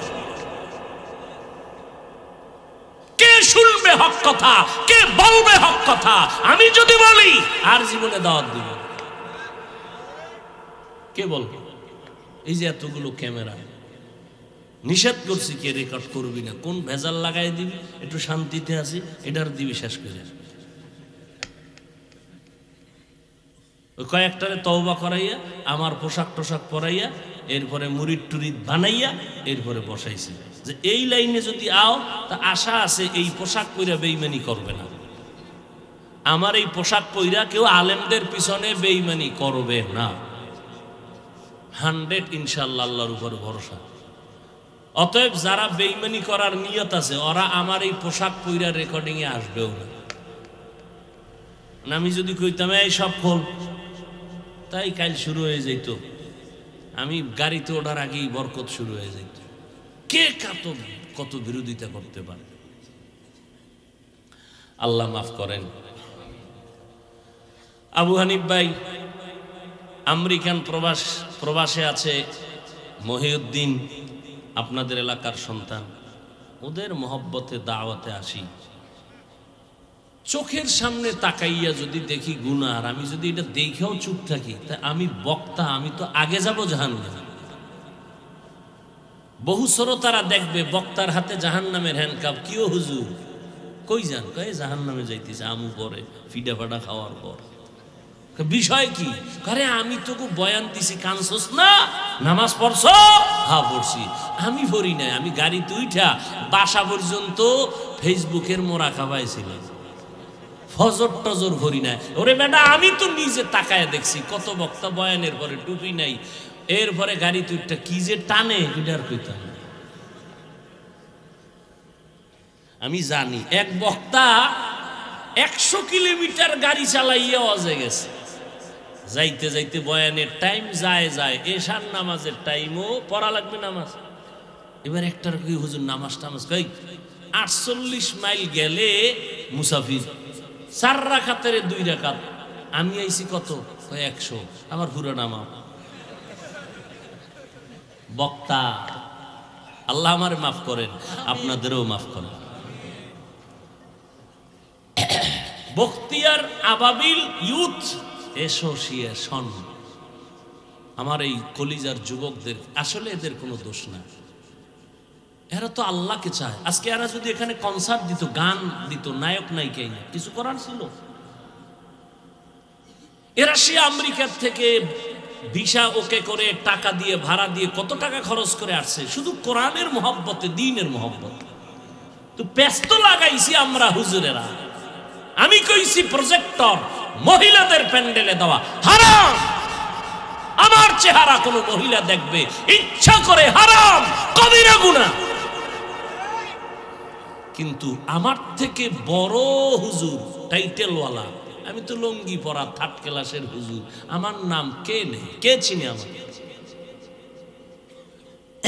কে শুনবে হক কথা? কে বলবে হক কথা? আমি যদি বলি আর জীবনে দাওয়াত দিব, কে বলবে? এই যে এতগুলো ক্যামেরা, নিষেধ করছি কে রেকর্ড করবি না, কোন ভেজাল লাগাই দিবি, একটু শান্তিতে আছি, এটার দিবি শেষ করে। ওই কয়েকটারে তওবা করাইয়া, আমার পোশাক টোশাক পরাইয়া, এরপরে মুরিদ টুরিদ বানাইয়া, এরপরে বসাইছি যে এই লাইনে যদি আও তা আশা আছে এই পোশাক পইরা বেঈমানি করবে না। আমার এই পোশাক পইরা কেউ আলেমদের পিছনে বেঈমানি করবে না। 100 ইনশাআল্লাহ, আল্লাহর উপর ভরসা। অতএব যারা বেঈমানি করার নিয়ত আছে ওরা আমার এই পোশাক পইরা রেকর্ডিং এ আসবেও না। আমি যদি কইতাম এই সব খোল, তাই কাল শুরু হয়ে যেত। আমি গাড়িতে ওঠার আগেই বরকত শুরু হয়ে যেত। কে কত বিরোধিতা করতে পারে? আল্লাহ মাফ করেন। আবু হানিফ ভাই আমেরিকান প্রবাসে আছে, মহিউদ্দিন আপনাদের এলাকার সন্তান। ওদের মহব্বতে দাওয়াতে আসি, চোখের সামনে তাকাইয়া যদি দেখি গুনাহ, আর আমি যদি এটা দেখেও চুপ থাকি, তা আমি বক্তা, আমি তো আগে যাব জাহান্নামে। বহু শ্রোতারা দেখবে বক্তার হাতে জাহান্নামের হ্যান্ডকাপ। কিও হুজুর কই যান? কয় জাহান্নামে যাইতেছে আমু পরে ফিডা ফাডা খাওয়ার পর। বিষয় কি? আরে আমি তোকে বয়ান দিছি, কানছস না? নামাজ পড়ছ? হ্যাঁ পড়ছি। আমি পড়ি নাই, আমি গাড়িতে উঠা বাসা পর্যন্ত ফেসবুকের মোরাকাবায় ছিলাম। ফজর টজর ভরি না। ওরে বেটা, আমি তো নিজে তাকায় দেখছি কত বক্তা বয়ানের পরে টুপি নাই, এরপরে গাড়ি তুইটা কি যে টানে এটার কইতাম। আমি জানি এক বক্তা 100 কিলোমিটার গাড়ি চালাইয়া অজে গেছে, যাইতে যাইতে বয়ানের টাইম যায় যায়, এশার নামাজের টাইমও পড়া লাগবে নামাজ। এবার একটার কি হুজুর নামাজ টামাজ কই 48 মাইল গেলে মুসাফির 4 রাকাতের 2 রাকাত, আমি আইছি কত 100, আমার পুরো নামাজ। বক্তা আল্লাহ আমারে মাফ করেন, আপনাদেরও মাফ করেন। বখতিয়ার আবাবিল ইউথ অ্যাসোসিয়েশন, আমার এই কলিজার যুবকদের, আসলে এদের কোনো দোষ না, এরা তো আল্লাহকে চায়। আজকে এরা যদি এখানে কনসার্ট দিত, গান দিত, নায়ক নায়িকা কিছু করার ছিল? এরা সে আমেরিকার থেকে ভিসা ওকে করে টাকা দিয়ে ভাড়া দিয়ে কত টাকা খরচ করে আসছে শুধু কোরআনের মহব্বতে, দ্বীনের মহব্বত। তো ব্যস্ত লাগাইছি আমরা হুজুরেরা। আমি কইছি প্রজেক্টর মহিলাদের প্যান্ডেলে দেওয়া হারাম, আমার চেহারা কোনো মহিলা দেখবে ইচ্ছা করে হারাম, কবিরা গুনাহ। কিন্তু আমার থেকে বড় হুজুর টাইটেলওয়ালা, আমি তো লঙ্গি পরা 3rd ক্লাসের হুজুর, আমার নাম কে নেই, কে চিনে আমার?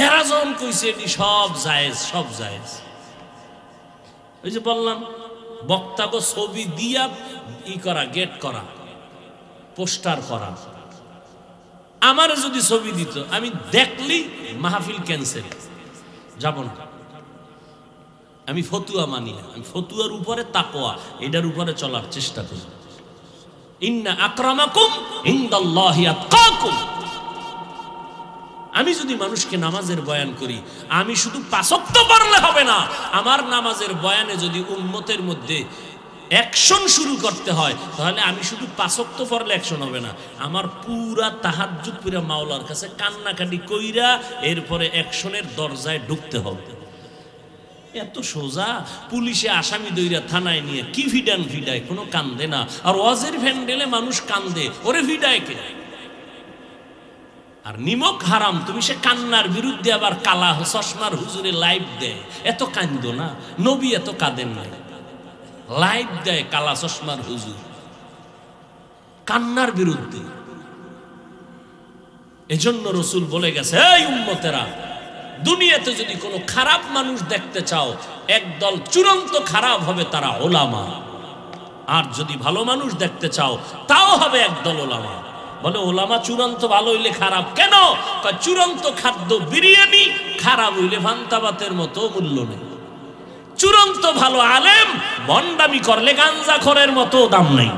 এরা যখন কইছে এটি সব জায়েজ, সব জায়েজ। ওই যে বললাম বক্তাকে ছবি দিয়া ই করা, গেট করা, পোস্টার করা। আমার যদি ছবি দিত, আমি দেখলি মাহফিল ক্যান্সেল, যাব না। আমি ফতুয়া মানি না, আমি ফতুয়ার উপরে তাকওয়া, এটার উপরে চলার চেষ্টা করি। ইন্না আকরামাকুম ইনদাল্লাহি আতকাকুম। আমি যদি মানুষকে নামাজের বয়ান করি, আমি শুধু 5 ওয়াক্ত পড়লে হবে না, আমার নামাজের বয়ানে যদি উম্মতের মধ্যে অ্যাকশন শুরু করতে হয়, তাহলে আমি শুধু 5 ওয়াক্ত পড়লে অ্যাকশন হবে না, আমার পুরা তাহাজ্জুদ পুরা মাওলার কাছে কান্নাকাটি কইরা এরপরে অ্যাকশনের দরজায় ঢুকতে হবে। এত সোজা। পুলিশে আসামি দইরা থানায় নিয়ে কি ভিডান ভিডায়, কোনো কান্দে না। আর ওয়াজের ভ্যান্ডেলে মানুষ কান্দে, ওরে ভিডায় কে? আর নিমক হারাম, তুমি সে কান্নার বিরুদ্ধে আবার কালা চশমার হুজুরে লাইভ দেয়, এত কান্দো না। নবী এত কাঁদেন না, লাইভ দেয় কালা চশমার হুজুর কান্নার বিরুদ্ধে। এজন্য রসুল বলে গেছে, এই উম্মতেরা, দুনিয়াতে যদি কোনো খারাপ মানুষ দেখতে চাও, একদল চূড়ান্ত খারাপ হবে, তারা ওলামা। আর যদি ভালো মানুষ দেখতে চাও, তাও হবে একদল ওলামা। বলে ওলামা চূড়ান্ত ভালো হইলে খারাপ কেন? চূড়ান্ত খাদ্য বিরিয়ানি, খারাপ হইলে ভান্তাবাতের মতো মূল্য নেই। চূড়ান্ত ভালো আলেম, ভণ্ডামি করলে গাঞ্জাখোরের মতো দাম নেই।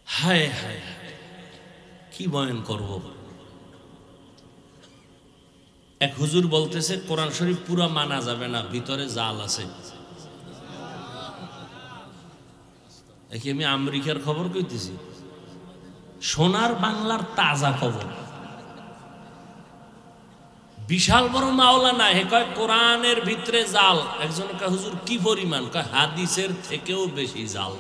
হায় হায়, কি বয়ান করব? এক হুজুর বলতেছে কোরআন শরীফ পুরা মানা যাবে না, ভিতরে জাল আছে। আমি আমেরিকার খবর কইতেছি, সোনার বাংলার তাজা খবর। বিশাল বড় মাওলানা, হে কয় কোরআনের ভিতরে জাল। একজন কয় হুজুর কি পরিমাণ? কয় হাদিসের থেকেও বেশি জাল।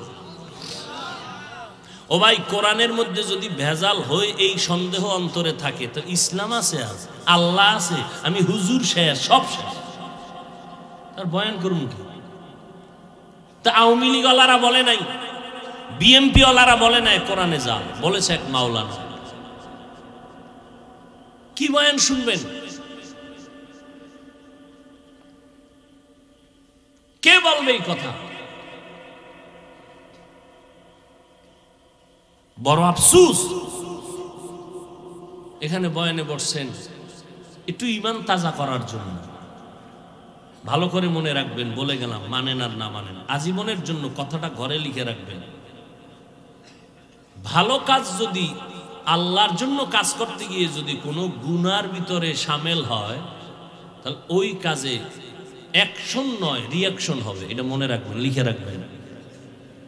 ও ভাই, কোরআনের মধ্যে যদি ভেজাল হয় এই সন্দেহ অন্তরে থাকে, তো ইসলাম আছে, আজ আল্লাহ আছে, আমি হুজুর শেষ, সব শেষ, তার বয়ান করুন কি? তা আওয়ামী লীগ ওয়ালারা বলে নাই, বিএমপি ওয়ালারা বলে নাই কোরআনে জাল, বলেছে এক মাওলানা। কি বয়ান শুনবেন? কে বলবে এই কথা? বড় আফসোস, এখানে বয়ানে বসছেন একটু ঈমান তাজা করার জন্য। ভালো করে মনে রাখবেন, বলে গেলাম, মানেন আর না মানেন, আজীবনের জন্য কথাটা ঘরে লিখে রাখবেন। ভালো কাজ যদি আল্লাহর জন্য কাজ করতে গিয়ে যদি কোনো গুনার ভিতরে সামিল হয়, তাহলে ওই কাজে অ্যাকশন নয়, রিয়াকশন হবে। এটা মনে রাখবেন, লিখে রাখবেন।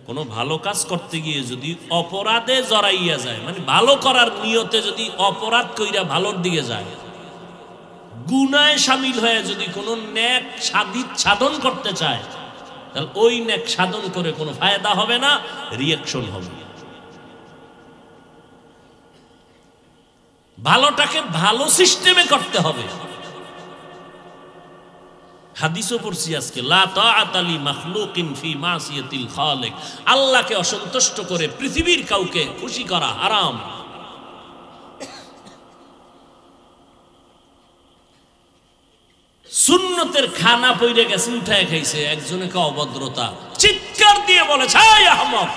কোনো ভালো কাজ করতে গিয়ে যদি অপরাধে জড়াইয়া যায়, মানে ভালো করার নিয়তে যদি অপরাধ কইরা ভালোর দিকে যায়, গুনায় শামিল হয়ে যদি কোনো নেক সাধন করতে চায়, তাহলে ওই নেক সাধন করে কোনো ফায়দা হবে না, রিয়াকশন হবে। ভালোটাকে ভালো সিস্টেমে করতে হবে। হাদিসও পড়ছি আজকে, লা তাআতা লি মাখলুকিন ফি মাসিয়াতিল খালিক, আল্লাহকে অসন্তুষ্ট করে পৃথিবীর কাউকে খুশি করা হারাম। সুন্নতের খানা পইরে গেছে, উঠায় খাইছে, একজনে কা অভদ্রতা, চিৎকার দিয়ে বলেছে, এই আহমদ,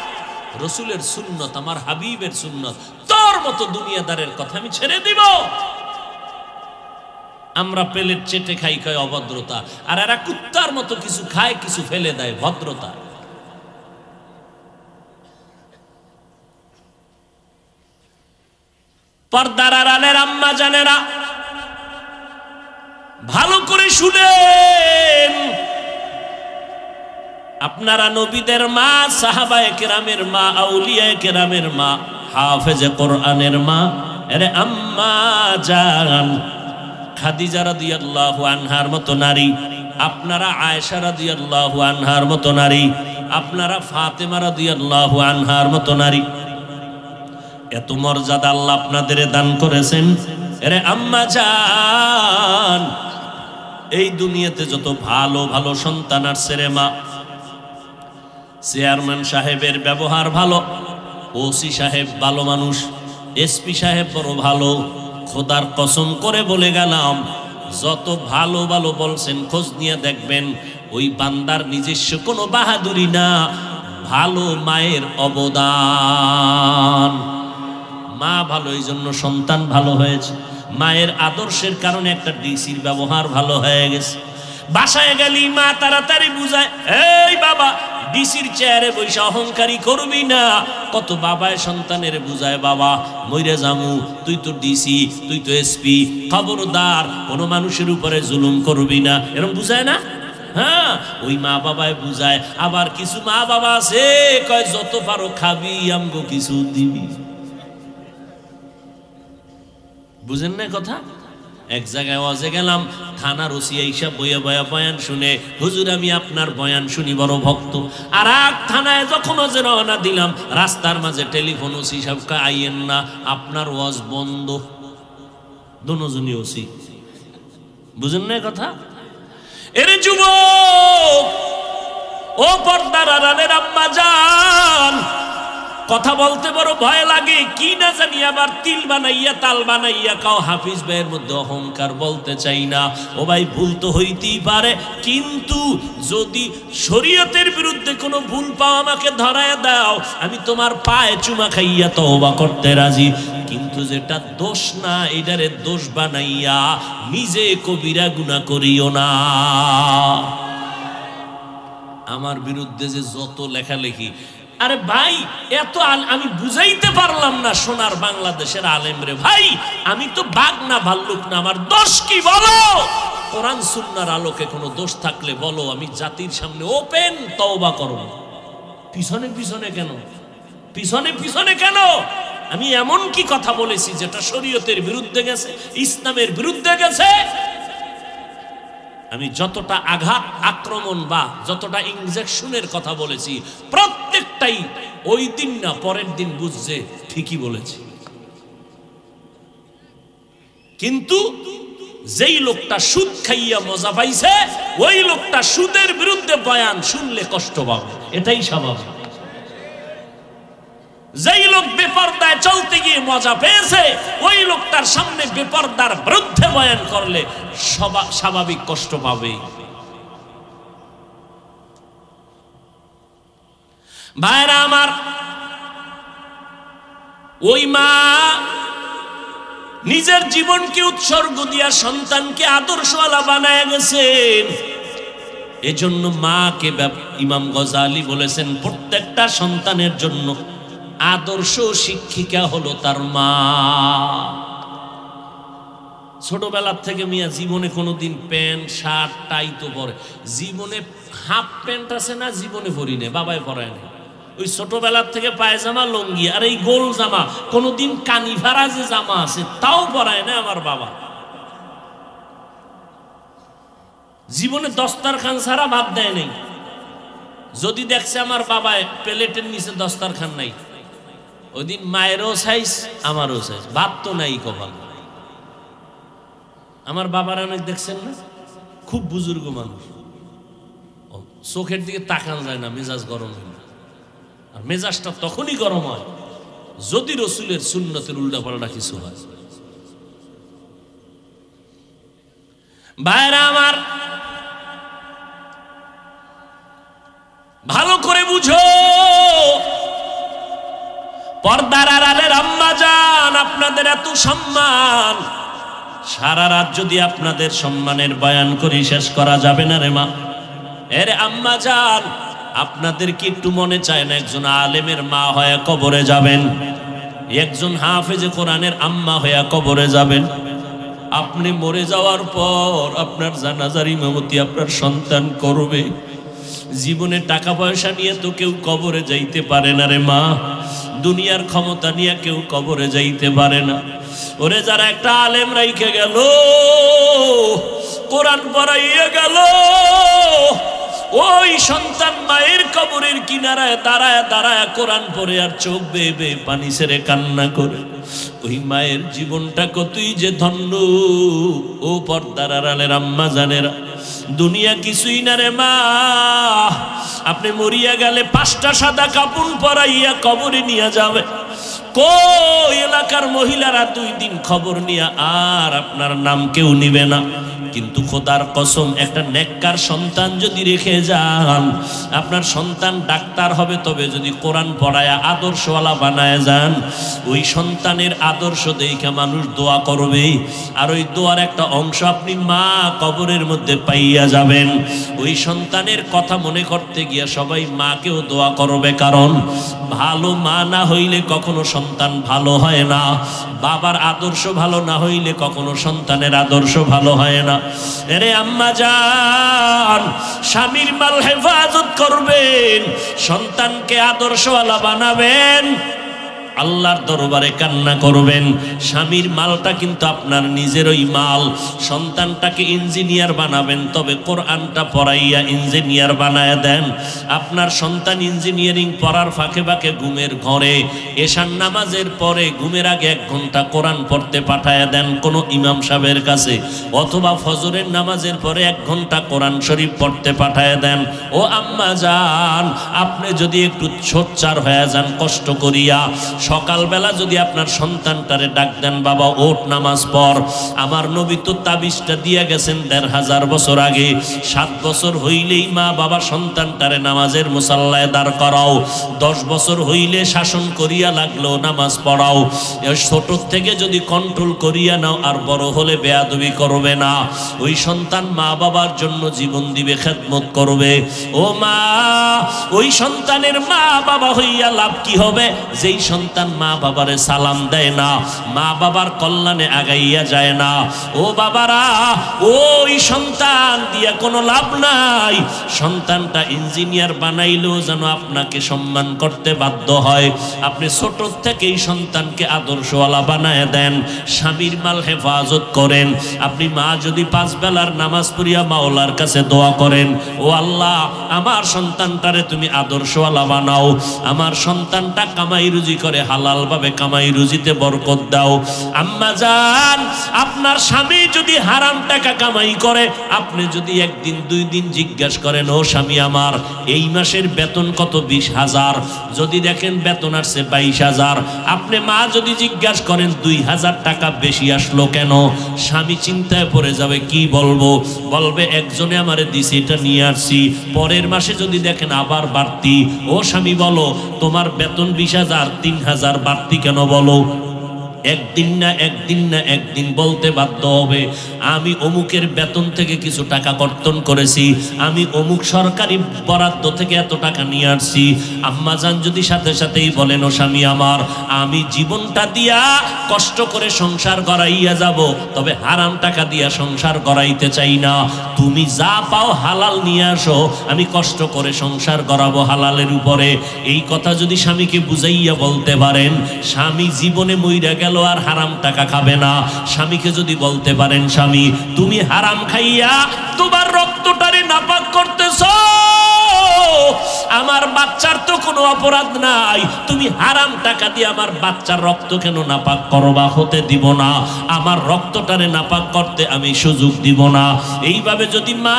রসুলের সুন্নত, আমার হাবিবের সুন্নত, তোর মতো দুনিয়াদারের কথা আমি ছেড়ে দিব? আমরা প্লেট চেটে খাই, খাই অভদ্রতা, আর এরা কুত্তার মতো কিছু খায়, কিছু ফেলে দেয়, ভদ্রতা। পর্দার আড়ালের আম্মা জানেরা, ভালো করে শুনেন, আপনারা নবীদের মা, সাহাবায়ে কেরামের মা, আউলিয়ায়ে কেরামের মা, হাফেজে কোরআনের মা, আরে আম্মা জান খাদিজা রাদিয়াল্লাহু আনহার মতো নারী, আপনারা আয়েশা রাদিয়াল্লাহু আনহার মতো নারী, আপনারা ফাতেমা রাদিয়াল্লাহু আনহার মতো নারী, এত মর্যাদা আল্লাহ আপনাদের দান করেছেন। আরে আম্মা জান, এই দুনিয়াতে যত ভালো ভালো সন্তান আসছে রে মা, চেয়ারম্যান সাহেবের ব্যবহার ভালো, ওসি সাহেব ভালো মানুষ, এসপি সাহেব বড় ভালো, খোদার কসম করে বলে গেলাম, যত ভালো ভালো বলছেন খোঁজ নিয়ে দেখবেন ওই বান্দার নিজস্ব কোনো বাহাদুরি না, ভালো মায়ের অবদান। মা ভালো, এই জন্য সন্তান ভালো হয়েছে। মায়ের আদর্শের কারণে একটা ডিসির ব্যবহার ভালো হয়ে গেছে। বাসায় গেলি মা তাড়াতাড়ি বুঝায়, এই বাবা, ডিসির চেয়ারে বৈশা অহংকারী করবি না। কত বাবায় সন্তানের বুঝায়, বাবা মইরে জামু, তুই তো ডিসি, তুই তো এসপি, খবরদার কোনো মানুষের উপরে জুলুম করবি না, এরকম বুঝায় না? হ্যাঁ, ওই মা বাবায় বুঝায়। আবার কিছু মা বাবা আছে কয়, যত পারো খাবি, আমগো কিছু দিবি। বুঝেন না কথা? এক জায়গায় ওয়াজে গেলাম, থানার ওসি এইসব বইয়া বয়া বয়ান শুনে, হুজুর আমি আপনার বয়ান শুনি, বড় ভক্ত। আর এক থানায় যখন ওয়াজে রওনা দিলাম, রাস্তার মাঝে টেলিফোন, ওসি সাহেবকে আইয়েন না, আপনার ওয়াজ বন্ধ। দুজনই ওসি। বুঝেন না কথা? এর যুবক, ও পর্দার আড়ালের আম্মা জান, কথা বলতে বড় ভয় লাগে, কি না জানি আবার তিল বানাইয়া তাল বানাইয়া কাও হাফিজ ভাইয়ের মধ্যে অহংকার, বলতে চাই না। ও ভাই, ভুল তো হইতেই পারে, কিন্তু যদি শরীয়তের বিরুদ্ধে কোনো ভুল পাও আমাকে ধরায় দাও, আমি তোমার পায়ে চুমা খাইয়া তওবা করতে রাজি। কিন্তু যেটা দোষ না, এটারে দোষ বানাইয়া নিজে কবিরা গুনাহ করিও না। আমার বিরুদ্ধে যে যত লেখালেখি, আরে ভাই, এত আমি বুঝাইতে পারলাম না সোনার বাংলাদেশের আলেম রে ভাই, আমি তো বাঘ না ভাল্লুক না, আমার দোষ কি বলো? কোরআন সুন্নাহর আলোকে কোনো দোষ থাকলে বলো, আমি জাতির সামনে ওপেন তওবা করব। পিছনে পিছনে কেন? পিছনে পিছনে কেন? আমি এমন কি কথা বলেছি যেটা শরীয়তের বিরুদ্ধে গেছে, ইসলামের বিরুদ্ধে গেছে? আমি যতটা আঘাত, আক্রমণ বা যতটা ইনজেকশনের কথা বলেছি, প্রত্যেকটাই ওই দিন না পরের দিন বুঝছে ঠিকই বলেছি। কিন্তু যেই লোকটা সুদ খাইয়া মজা পাইছে, ওই লোকটা সুদের বিরুদ্ধে বয়ান শুনলে কষ্ট পাবে, এটাই স্বাভাবিক। যেই লোক বেপরদায় চলতে গিয়ে মজা পেয়েছে, ওই লোকটার সামনে বেপরদার বিরুদ্ধে বয়ান করলে স্বাভাবিক কষ্ট পাবে। ভাইরা আমার, ওই মা নিজের জীবনকে উৎসর্গ দিয়া সন্তানকে আদর্শওয়ালা বানায় গেছেন। এজন্য মাকে, ইমাম গজালি বলেছেন, প্রত্যেকটা সন্তানের জন্য আদর্শ শিক্ষিকা হলো তার মা। ছোটবেলার থেকে মিয়া জীবনে কোনোদিন প্যান্ট শার্ট টাই তো পরে, জীবনে হাফ প্যান্ট আছে না, জীবনে পরি না, বাবাই পরায় না। ওই ছোটবেলার থেকে পায়জামা, লঙ্গি আর এই গোল জামা, কোনোদিন কানি ভাড়া যে জামা আছে তাও পরায় না আমার বাবা। জীবনে দস্তারখান ছাড়া ভাত দেয় নাই। যদি দেখছে আমার বাবায় প্লেটের নিচে দস্তারখান নাই, ওই দিন মায়েরও সাইজ আমারও সাইজ, ভাত তো নাই কপাল। আমার বাবার অনেক দেখছেন না, খুব বুজুর্গ মানুষ, চোখের দিকে তাকানো যায় না, মেজাজ গরম হয় না। আর মেজাজটা তখনই গরম হয় যদি রসুলের সুন্নতের উল্টাপাল্টা কিছু হয়। ভাইরা আমার, ভালো করে বুঝো, পর্দার আড়ালের আম্মা জান, আপনাদের এত সম্মান, সারা রাত যদি আপনাদের সম্মানের বয়ান করি শেষ করা যাবে না রে মা। এর আম্মা জান, আপনাদের কি একটু মনে চায় না একজন আলেমের মা হয়ে কবরে যাবেন, একজন হাফেজে কোরআনের আম্মা হয়ে কবরে যাবেন? আপনি মরে যাওয়ার পর আপনার জানাজার ইমামতি আপনার সন্তান করবে। জীবনে টাকা পয়সা নিয়ে তো কেউ কবরে যাইতে পারে না রে মা, দুনিয়ার ক্ষমতা নিয়ে কেউ কবরে যাইতে পারে না। ওরে যারা একটা আলেম রাইখে গেল, কোরআন পড়াইয়া গেল, ওই সন্তান মায়ের কবরের কিনারায় দাঁড়ায় দাঁড়ায় কোরআন পড়ে আর চোখ বেয়ে বেয়ে পানি ছেড়ে কান্না করে, ওই মায়ের জীবনটা কতই যে ধন্য। ও পর্দার আড়ালের আম্মা জানেরা, দুনিয়া কিছুই না রে মা। আপনি মরিয়া গেলে 5টা সাদা কাপড় পরাইয়া কবরে নিয়ে যাবে, কই এলাকার মহিলারা 2 দিন খবর নিয়ে আর আপনার নাম কেউ নিবে না। কিন্তু খোদার কসম, একটা নেককার সন্তান যদি রেখে যান, আপনার সন্তান ডাক্তার হবে, তবে যদি কোরআন পড়ায়া আদর্শওয়ালা বানায় যান, ওই সন্তানের আদর্শ দেখে মানুষ দোয়া করবে, আর ওই দোয়ার একটা অংশ আপনি মা কবরের মধ্যে পাইয়া যাবেন। ওই সন্তানের কথা মনে করতে গিয়া সবাই মাকেও দোয়া করবে, কারণ ভালো মা না হইলে কখনো সন্তান ভালো হয় না, বাবার আদর্শ ভালো না হইলে কখনো সন্তানের আদর্শ ভালো হয় না। এরে আম্মা জান, স্বামীর মাল হেফাজত করবেন, সন্তানকে আদর্শওয়ালা বানাবেন, আল্লাহর দরবারে কান্না করবেন। স্বামীর মালটা কিন্তু আপনার নিজেরই মাল। সন্তানটাকে ইঞ্জিনিয়ার বানাবেন, তবে কোরআনটা পড়াইয়া ইঞ্জিনিয়ার বানায় দেন। আপনার সন্তান ইঞ্জিনিয়ারিং পড়ার ফাঁকে ফাঁকে ঘুমের ঘরে এশার নামাজের পরে ঘুমের আগে 1 ঘন্টা কোরআন পড়তে পাঠায় দেন কোনো ইমাম সাহেবের কাছে, অথবা ফজরের নামাজের পরে 1 ঘন্টা কোরআন শরীফ পড়তে পাঠায় দেন। ও আম্মা জান, আপনি যদি একটু সোচ্চার হয়ে যান কষ্ট করিয়া, সকালবেলা যদি আপনার সন্তানটারে ডাক দেন, বাবা ওঠ নামাজ পড়। আমার নবী তো তাবিজটা দিয়ে গেছেন 1500 বছর আগে, 7 বছর হইলেই মা বাবা সন্তানটারে নামাজের মুসাল্লায় দাঁড় করাও, 10 বছর হইলে শাসন করিয়া লাগলো নামাজ পড়াও। ছোট থেকে যদি কন্ট্রোল করিয়া নাও, আর বড় হলে বেয়াদবি করবে না। ওই সন্তান মা বাবার জন্য জীবন দিবে, খেদমত করবে। ও মা, ওই সন্তানের মা বাবা হইয়া লাভ কি হবে? যেই সন্তান মা বাবারে সালাম দেয় না, মা বাবার কল্যাণে আগাইয়া যায় না, ও বাবারা, ওই সন্তান দিয়া কোনো লাভ নাই। সন্তানটা ইঞ্জিনিয়ার বানাইলেও যেন আপনাকে সম্মান করতে বাধ্য হয়। আপনি ছোট থেকেই সন্তানকে আদর্শওয়ালা বানায় দেন, স্বামীর মাল হেফাজত করেন। আপনি মা যদি 5 বেলার নামাজ পড়িয়া মাওলার কাছে দোয়া করেন, ও আল্লাহ, আমার সন্তানটারে তুমি আদর্শওয়ালা বানাও, আমার সন্তানটা কামাই রুজি করে হালাল ভাবে কামাই রুজিতে বরকত দাও। আম্মা জান, আপনার স্বামী যদি হারাম টাকা কামাই করে, আপনি যদি 1 দিন 2 দিন জিজ্ঞাসা করেন, ও স্বামী আমার এই মাসের বেতন কত? 20,000। যদি দেখেন বেতন আসছে 22,000, আপনি মা যদি জিজ্ঞাসা করেন 2,000 টাকা বেশি আসলো কেন, স্বামী চিন্তায় পড়ে যাবে। কি বলবো? বলবে একজনে আমারে দিছে, এটা নিয়ে আসছি। পরের মাসে যদি দেখেন আবার বাড়তি, ও স্বামী বলো তোমার বেতন 20,000, 3,000 বাড়তি কেন বলো? একদিন না একদিন বলতে বাধ্য হবে, আমি অমুকের বেতন থেকে কিছু টাকা কর্তন করেছি, আমি অমুক সরকারি বরাদ্দ থেকে এত টাকা নিয়ে আসছি। আম্মাজান যদি সাথে সাথেই বলেন, ও স্বামী আমার, আমি জীবনটা দিয়া কষ্ট করে সংসার গড়াইয়া যাব, তবে হারাম টাকা দিয়া সংসার গড়াইতে চাই না। তুমি যা পাও হালাল নিয়ে আসো, আমি কষ্ট করে সংসার গড়াবো হালালের উপরে। এই কথা যদি স্বামীকে বুঝাইয়া বলতে পারেন, স্বামী জীবনে মইরা গেল গেল, আর হারাম টাকা খাবে না। স্বামীকে যদি বলতে পারেন, স্বামী তুমি হারাম খাইয়া তোমার রক্তটারে নাপাক করতেছ, আমার বাচ্চার তো কোনো অপরাধ নাই, তুমি হারাম টাকা দিয়ে আমার বাচ্চার রক্ত কেন নাপাক করবা? হতে দিব না, আমার রক্তটারে নাপাক করতে আমি সুযোগ দিব না। এইভাবে যদি মা,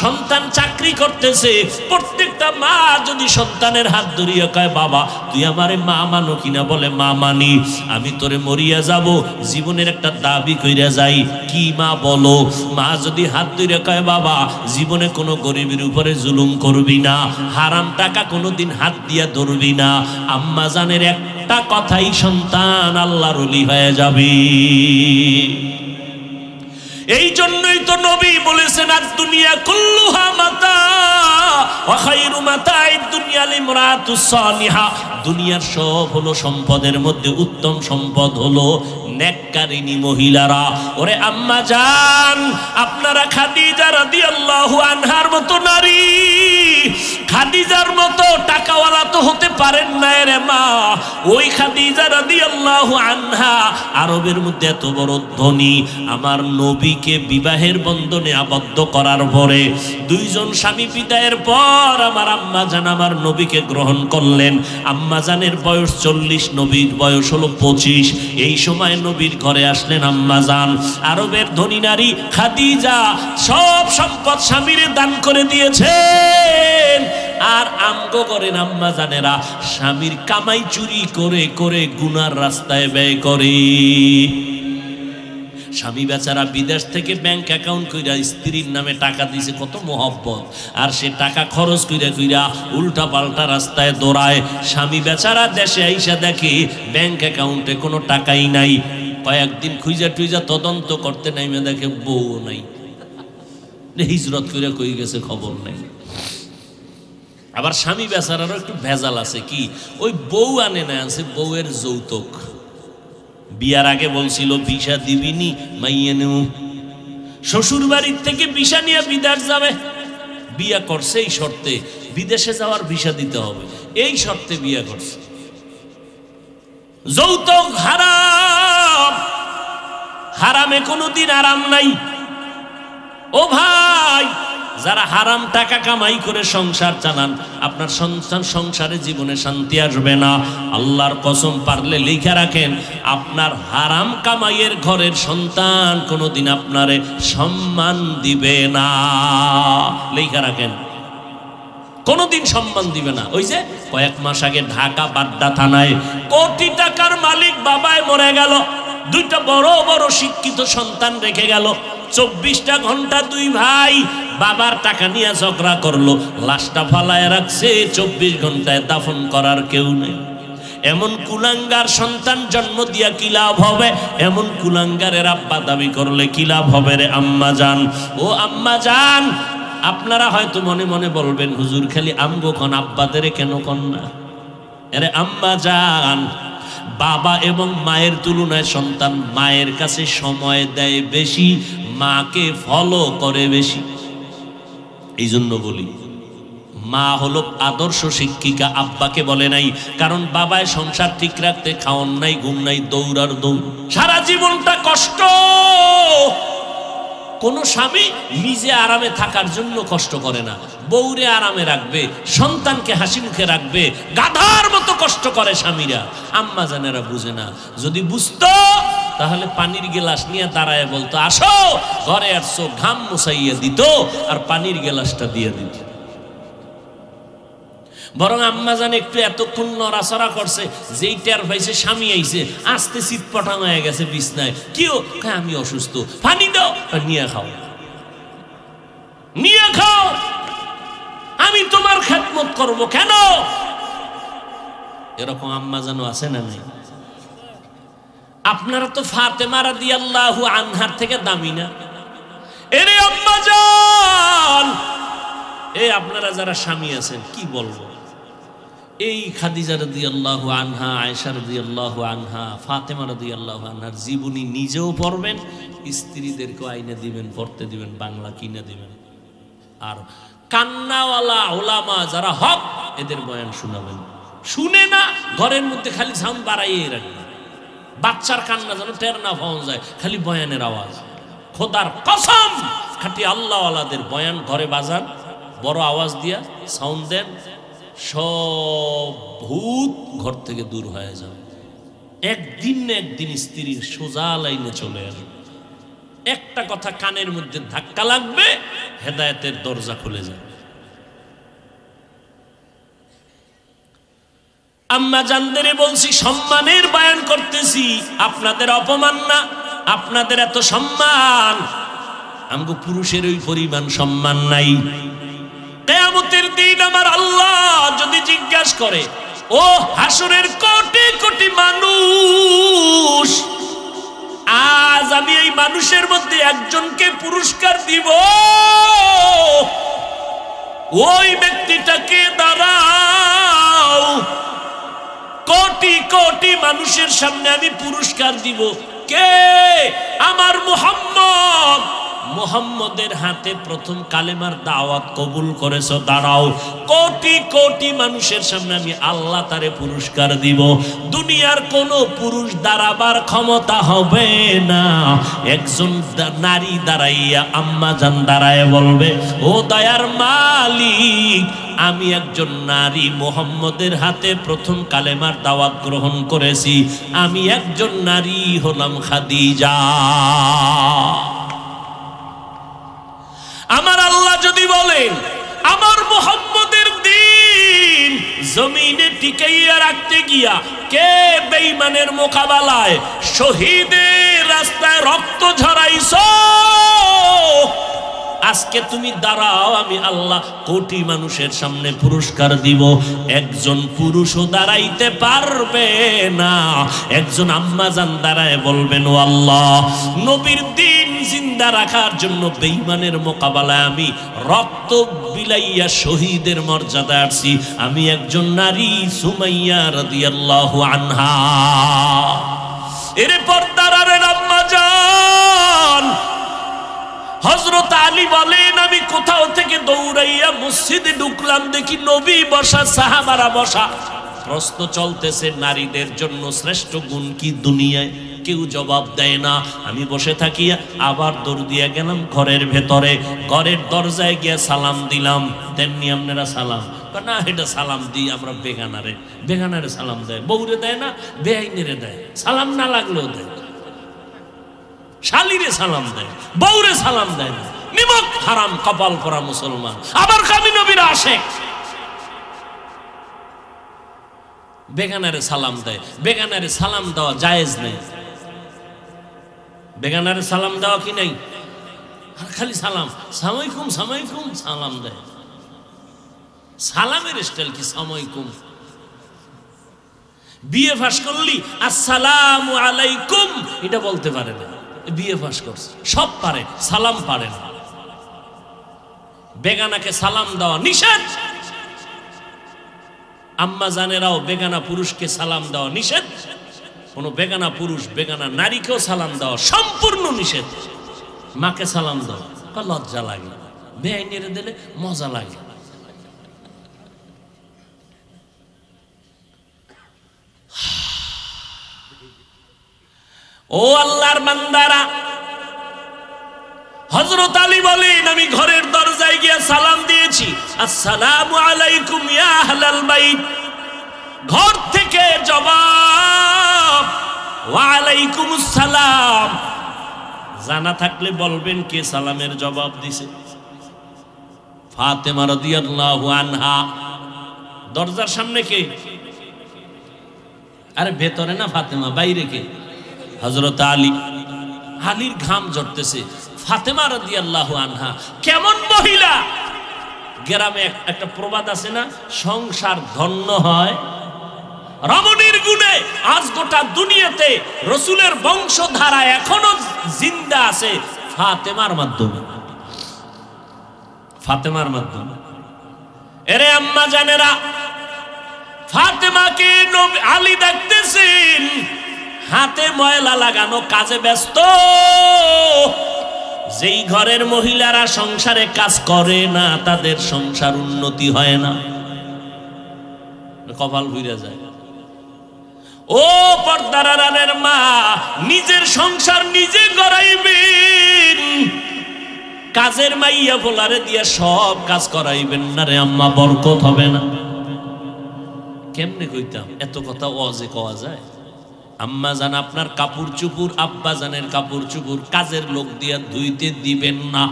সন্তান চাকরি করতেছে, প্রত্যেকটা মা যদি সন্তানের হাত ধরিয়া কয় বাবা তুই আমারে মা মানো কিনা, বলে মা মানি, আমি তোরে মরিয়া যাব, জীবনের একটা দাবি কইরা যাই, কি মা বলো? মা যদি হাত ধরে কয় বাবা জীবনে কোনো গরিবের উপরে জুলুম করবি না, হারাম টাকা কোনোদিন হাত দিয়া ধরবি না, আম্মা জানের একটা কথাই সন্তান আল্লাহর ওলি হয়ে যাবে। এই জন্যই তো নবী বলেছেন আর দুনিয়া কুল্লুহা মাতা ওয়া খায়রু মাতা'id দুনিয়া লিমরাতুস সালিহা, দুনিয়ার সব হলো সম্পদের মধ্যে উত্তম সম্পদ হলো নেককারিনী মহিলারা। ওরে আম্মা জান, আপনারা খাদিজা রাদিয়াল্লাহু আনহার মতো নারী, খাদিজার মতো টাকাওয়ালা তো হতে পারেন না রে মা। ওই খাদিজা রাদিয়াল্লাহু আনহা আরবের মধ্যে এত বড় ধনী, আমার নবীকে বিবাহের বন্ধনে আবদ্ধ করার পরে, দুইজন স্বামী বিদায়ের পর আমার আম্মা জান আমার নবীকে গ্রহণ করলেন। আম্মা জানের বয়স 40, নবীর বয়স হলো 25। এই সময় নবীর ঘরে আসলেন আম্মা জান। আরবের ধনী নারী খাদিজা সব সম্পদ স্বামীরে দান করে দিয়েছেন। আর আমগো করেন আম্মা জানেরা স্বামীর কামাই চুরি করে করে গুনার রাস্তায় ব্যয় করে। স্বামী বেচারা বিদেশ থেকে ব্যাংক অ্যাকাউন্ট কইরা স্ত্রীর নামে টাকা দিয়েছে, কত মোহব্বত, আর সে টাকা খরচ কইরা কইরা উল্টা পাল্টা রাস্তায় দৌড়ায়। স্বামী বেচারা দেশে আইসা দেখে ব্যাংক অ্যাকাউন্টে কোনো টাকাই নাই। কয়েকদিন খুঁজা টুইজা তদন্ত করতে নাইমে দেখে বউ নাই, হিজরত কইরা কই গেছে খবর নাই। আবার স্বামী বেচারারও একটু ভেজাল আছে, কি ওই বউ আনে না, আছে বউয়ের যৌতুক। বিয়ার আগে বলছিল ভিসা দিবিনি মাইয়ে নেও, শ্বশুর বাড়ির থেকে ভিসা নিয়ে বিদেশ যাবে। বিয়া করছে এই শর্তে, বিদেশে যাওয়ার ভিসা দিতে হবে, এই শর্তে বিয়া করছে। যৌতুক হারাম, হারামে কোনোদিন আরাম নাই। ও ভাই, যারা হারাম টাকা কামাই করে সংসার চালান, আপনার সন্তান সংসারে জীবনে শান্তি আসবে না। আল্লাহর কসম, পারলে লিখে রাখেন, আপনার হারাম কামাইয়ের ঘরের সন্তান কোনোদিন আপনারে সম্মান দিবে না। লিখে রাখেন, কোনোদিন সম্মান দিবে না। ওই যে কয়েক মাস আগে ঢাকা বাড্ডা থানায় কোটি টাকার মালিক বাবায় মরে গেল, দুইটা বড় বড় শিক্ষিত সন্তান রেখে গেল। 24টা ঘন্টা দুই ভাই বাবার টাকা নিয়ে ঝগড়া করলো, লাশটা ফালায় রাখছে, 24 ঘন্টায় দাফন করার কেউ নেই। এমন কুলাঙ্গার সন্তান জন্ম দিয়া কি লাভ হবে? এমন কুলাঙ্গারের আব্বা দাবি করলে কি লাভ হবে রে আম্মা জান? ও আম্মা জান, আপনারা হয়তো মনে মনে বলবেন, হুজুর খালি আমগো কোন আব্বাদের কেন কন না? আরে আম্মা জান, বাবা এবং মায়ের তুলনায় সন্তান মায়ের কাছে সময় দেয় বেশি, মাকে ফলো করে বেশি। এই জন্য বলি, মা হলো আদর্শ শিক্ষিকা, আব্বাকে বলে নাই। কারণ বাবায় সংসার ঠিক রাখতে খাওয়ান নাই, ঘুম নাই, দৌড়ার দৌড়, সারা জীবনটা কষ্ট। কোন স্বামী নিজে আরামে থাকার জন্য কষ্ট করে না, বউরে আরামে রাখবে, সন্তানকে হাসি মুখে রাখবে, গাধার মতো কষ্ট করে স্বামীরা। আম্মা জানেরা বুঝে না। যদি বুঝতো তাহলে পানির গেলাস নিয়ে দাঁড়ায় বলতো, আসো ঘরে আসছো, ঘাম মুছাইয়া দিত আর পানির গেলাসটা দিয়ে দিত। বরং আম্মা জান একটু এতক্ষণ নড়াচড়া করছে, যেই টের পাইছে স্বামী আইছে, আস্তে চিৎপটাং হয়ে গেছে বিছনায়। কিও? আমি অসুস্থ, পানি দাও, নিয়ে খাও, নিয়ে খাও, আমি তোমার খেদমত করব কেন? এরকম আম্মা জানও আছে না নাই? আপনারা তো ফাতেমা রাদিয়াল্লাহু আনহার থেকে দামি না? এরে আম্মা জান, এই আপনারা যারা স্বামী আছেন কি বলবো, এই খাদিজা রাদিয়াল্লাহু আনহা, আয়েশা রাদিয়াল্লাহু আনহা, ফাতেমা রাদিয়াল্লাহু আনহার জীবনী নিজেও পড়বেন, স্ত্রীদেরকেও আইনে দিবেন, পড়তে দিবেন, বাংলা কিনে দিবেন। আর কান্নাওয়ালা ওলামা যারা হক, এদের বয়ান শোনাবেন। শুনে না, ঘরের মধ্যে খালি সাউন্ড বাড়াইয়ে রাখবেন, বাচ্চার কান্না যেন টের না পাওয়া যায়, খালি বয়ানের আওয়াজ। খোদার কসম, খাটি আল্লাহওয়ালাদের বয়ান ঘরে বাজান, বড় আওয়াজ দিয়া সাউন্ড দেন, সব ভূত ঘর থেকে দূর হয়ে যাবে। একদিন না একদিন স্ত্রীর সোজা লাইনে চলে আসবে। একটা কথা কানের মধ্যে ধাক্কা লাগবে, হেদায়েতের দরজা খুলে যাবে। আম্মা জানদেরে বলছি, সম্মানের বয়ান করতেছি, আপনাদের অপমান না, আপনাদের এত সম্মান, আমগো পুরুষের ওই পরিমাণ সম্মান নাই। কিয়ামতের দিন আমার আল্লাহ যদি জিজ্ঞাসা করে, ও হাসরের কোটি কোটি মানুষ, আজ আমি এই মানুষের মধ্যে একজনকে পুরস্কার দিব, ওই ব্যক্তিটাকে দাঁড়াও, কোটি কোটি মানুষের সামনে আমি পুরস্কার দিব। কে? আমার মুহাম্মদ। মুহাম্মদের হাতে প্রথম কালেমার দাওয়াত কবুল করেছো, দাঁড়াও। কোটি কোটি মানুষের সামনে আমি আল্লাহ তারে পুরস্কার দিব। দুনিয়ার কোন পুরুষ দাঁড়াবার ক্ষমতা হবে না। একজন নারী দাঁড়াইয়া, আম্মা জান দাঁড়ায় বলবে, ও দয়ার মালিক, আমি একজন নারী মুহাম্মদের হাতে প্রথম কালেমার দাওয়াত গ্রহণ করেছি, আমি একজন নারী হলাম খাদিজা। আমার আল্লাহ যদি বলেন, আমার মুহাম্মদের দ্বীন জমিনে টিকাইয়া রাখতে গিয়া কে বেঈমানের মোকাবেলায় শহীদের রাস্তায় রক্ত ঝরাইছো, আজকে তুমি দাঁড়াও, আমি আল্লাহ কোটি মানুষের সামনে পুরস্কার দিব। একজন পুরুষও দাঁড়াইতে পারবে না। একজন আম্মা জান দাঁড়ায় বলবেন, ও আল্লাহ, নবীর দ্বীন জিন্দা রাখার জন্য বেঈমানের মোকাবেলায় আমি রক্ত বিলাইয়া শহীদের মর্যাদা আসছি, আমি একজন নারী, সুমাইয়া রাদিয়াল্লাহু আনহা। এরপর দাঁড়ালেন আম্মা জান। হযরত আলী বলেন, আমি কোথাও থেকে দৌড়াইয়া মসজিদে ঢুকলাম, দেখি নবী বসা, সাহাবারা বসা। প্রশ্ন চলতেছে, নারীদের জন্য শ্রেষ্ঠ গুণ কি দুনিয়ায়? কেউ জবাব দেয় না। আমি বসে থাকি, আবার দৌড় দিয়া গেলাম ঘরের ভেতরে, ঘরের দরজায় গিয়া সালাম দিলাম। তেমনি আপনারা সালাম না, এটা সালাম দিই আমরা বেগানারে। বেগানারে সালাম দেয়, বউরে দেয় না, বেআইনেরে দেয়, সালাম না লাগলেও দেয়। শালিরে সালাম দেয়, বউরে সালাম দেয় না। নিমক হারাম কপাল করা মুসলমান। আবার কামি নবীর আশেক, বেগানারে সালাম দেয়। বেগানারে সালাম দেওয়া জায়েজ নেই। বেগানারে সালাম দেওয়া কি নাই? আর খালি সালাম, সালামালাইকুম সালামালাইকুম সালাম দেয়। সালামের স্টাইল কি সালামালাইকুম? বিএ পাস করলি আসসালামু আলাইকুম এটা বলতে পারে না, বিএ পাস করছে, সব পারে, সালাম পারে না। বেগানাকে সালাম দেওয়া নিষেধ। আম্মা জানেরাও বেগানা পুরুষকে সালাম দেওয়া নিষেধ। কোন বেগানা পুরুষ বেগানা নারীকেও সালাম দেওয়া সম্পূর্ণ নিষেধ। মাকে সালাম দেওয়া লজ্জা লাগে, বেআইনের দিলে মজা লাগে। ও আল্লাহর বান্দারা, হযরত আলী বলেন, আমি ঘরের দরজায় গিয়ে সালাম দিয়েছি, আসসালামু আলাইকুম ইয়া আহলাল বাইত। ঘর থেকে জবাব ওয়া আলাইকুমুস সালাম। জানা থাকলে বলবেন কে সালামের জবাব দিছে? ফাতেমা রাদিয়াল্লাহু আনহা। দরজার সামনে কে? আরে ভেতরে না ফাতেমা, বাইরে কে? হযরত আলী। আলীর ঘাম ঝরতেছে। ফাতেমা রাদিয়াল্লাহু আনহা কেমন মহিলা! গ্রামে একটা প্রবাদ আছে না, সংসার ধন্য হয় রমণীর গুণে। আজ গোটা দুনিয়াতে রসুলের বংশধারা এখনো জিন্দা আছে ফাতেমার মাধ্যমে। ফাতেমার মাধ্যমে। এরে আম্মা জানেরা, ফাতেমাকে আলী দেখতেছেন হাতে ময়লা লাগানো, কাজে ব্যস্ত। যেই ঘরের মহিলারা সংসারে কাজ করে না, তাদের সংসার উন্নতি হয় না, কপাল ঘুরে যায়। ও পর্দার আড়ালের মা, নিজের সংসার নিজে গড়াইবেন, কাজের মাইয়া বলারে দিয়া সব কাজ করাইবেন না রে আম্মা, বরকত হবে না। কেমনে কইতাম এত কথা ওয়াজে কওয়া যায়? আম্মা জান আপনার কাপড় চুপুর, আব্বা জানের কাপড় চুপুর কাজের লোক দিয়া ধুইতে দিবেন না,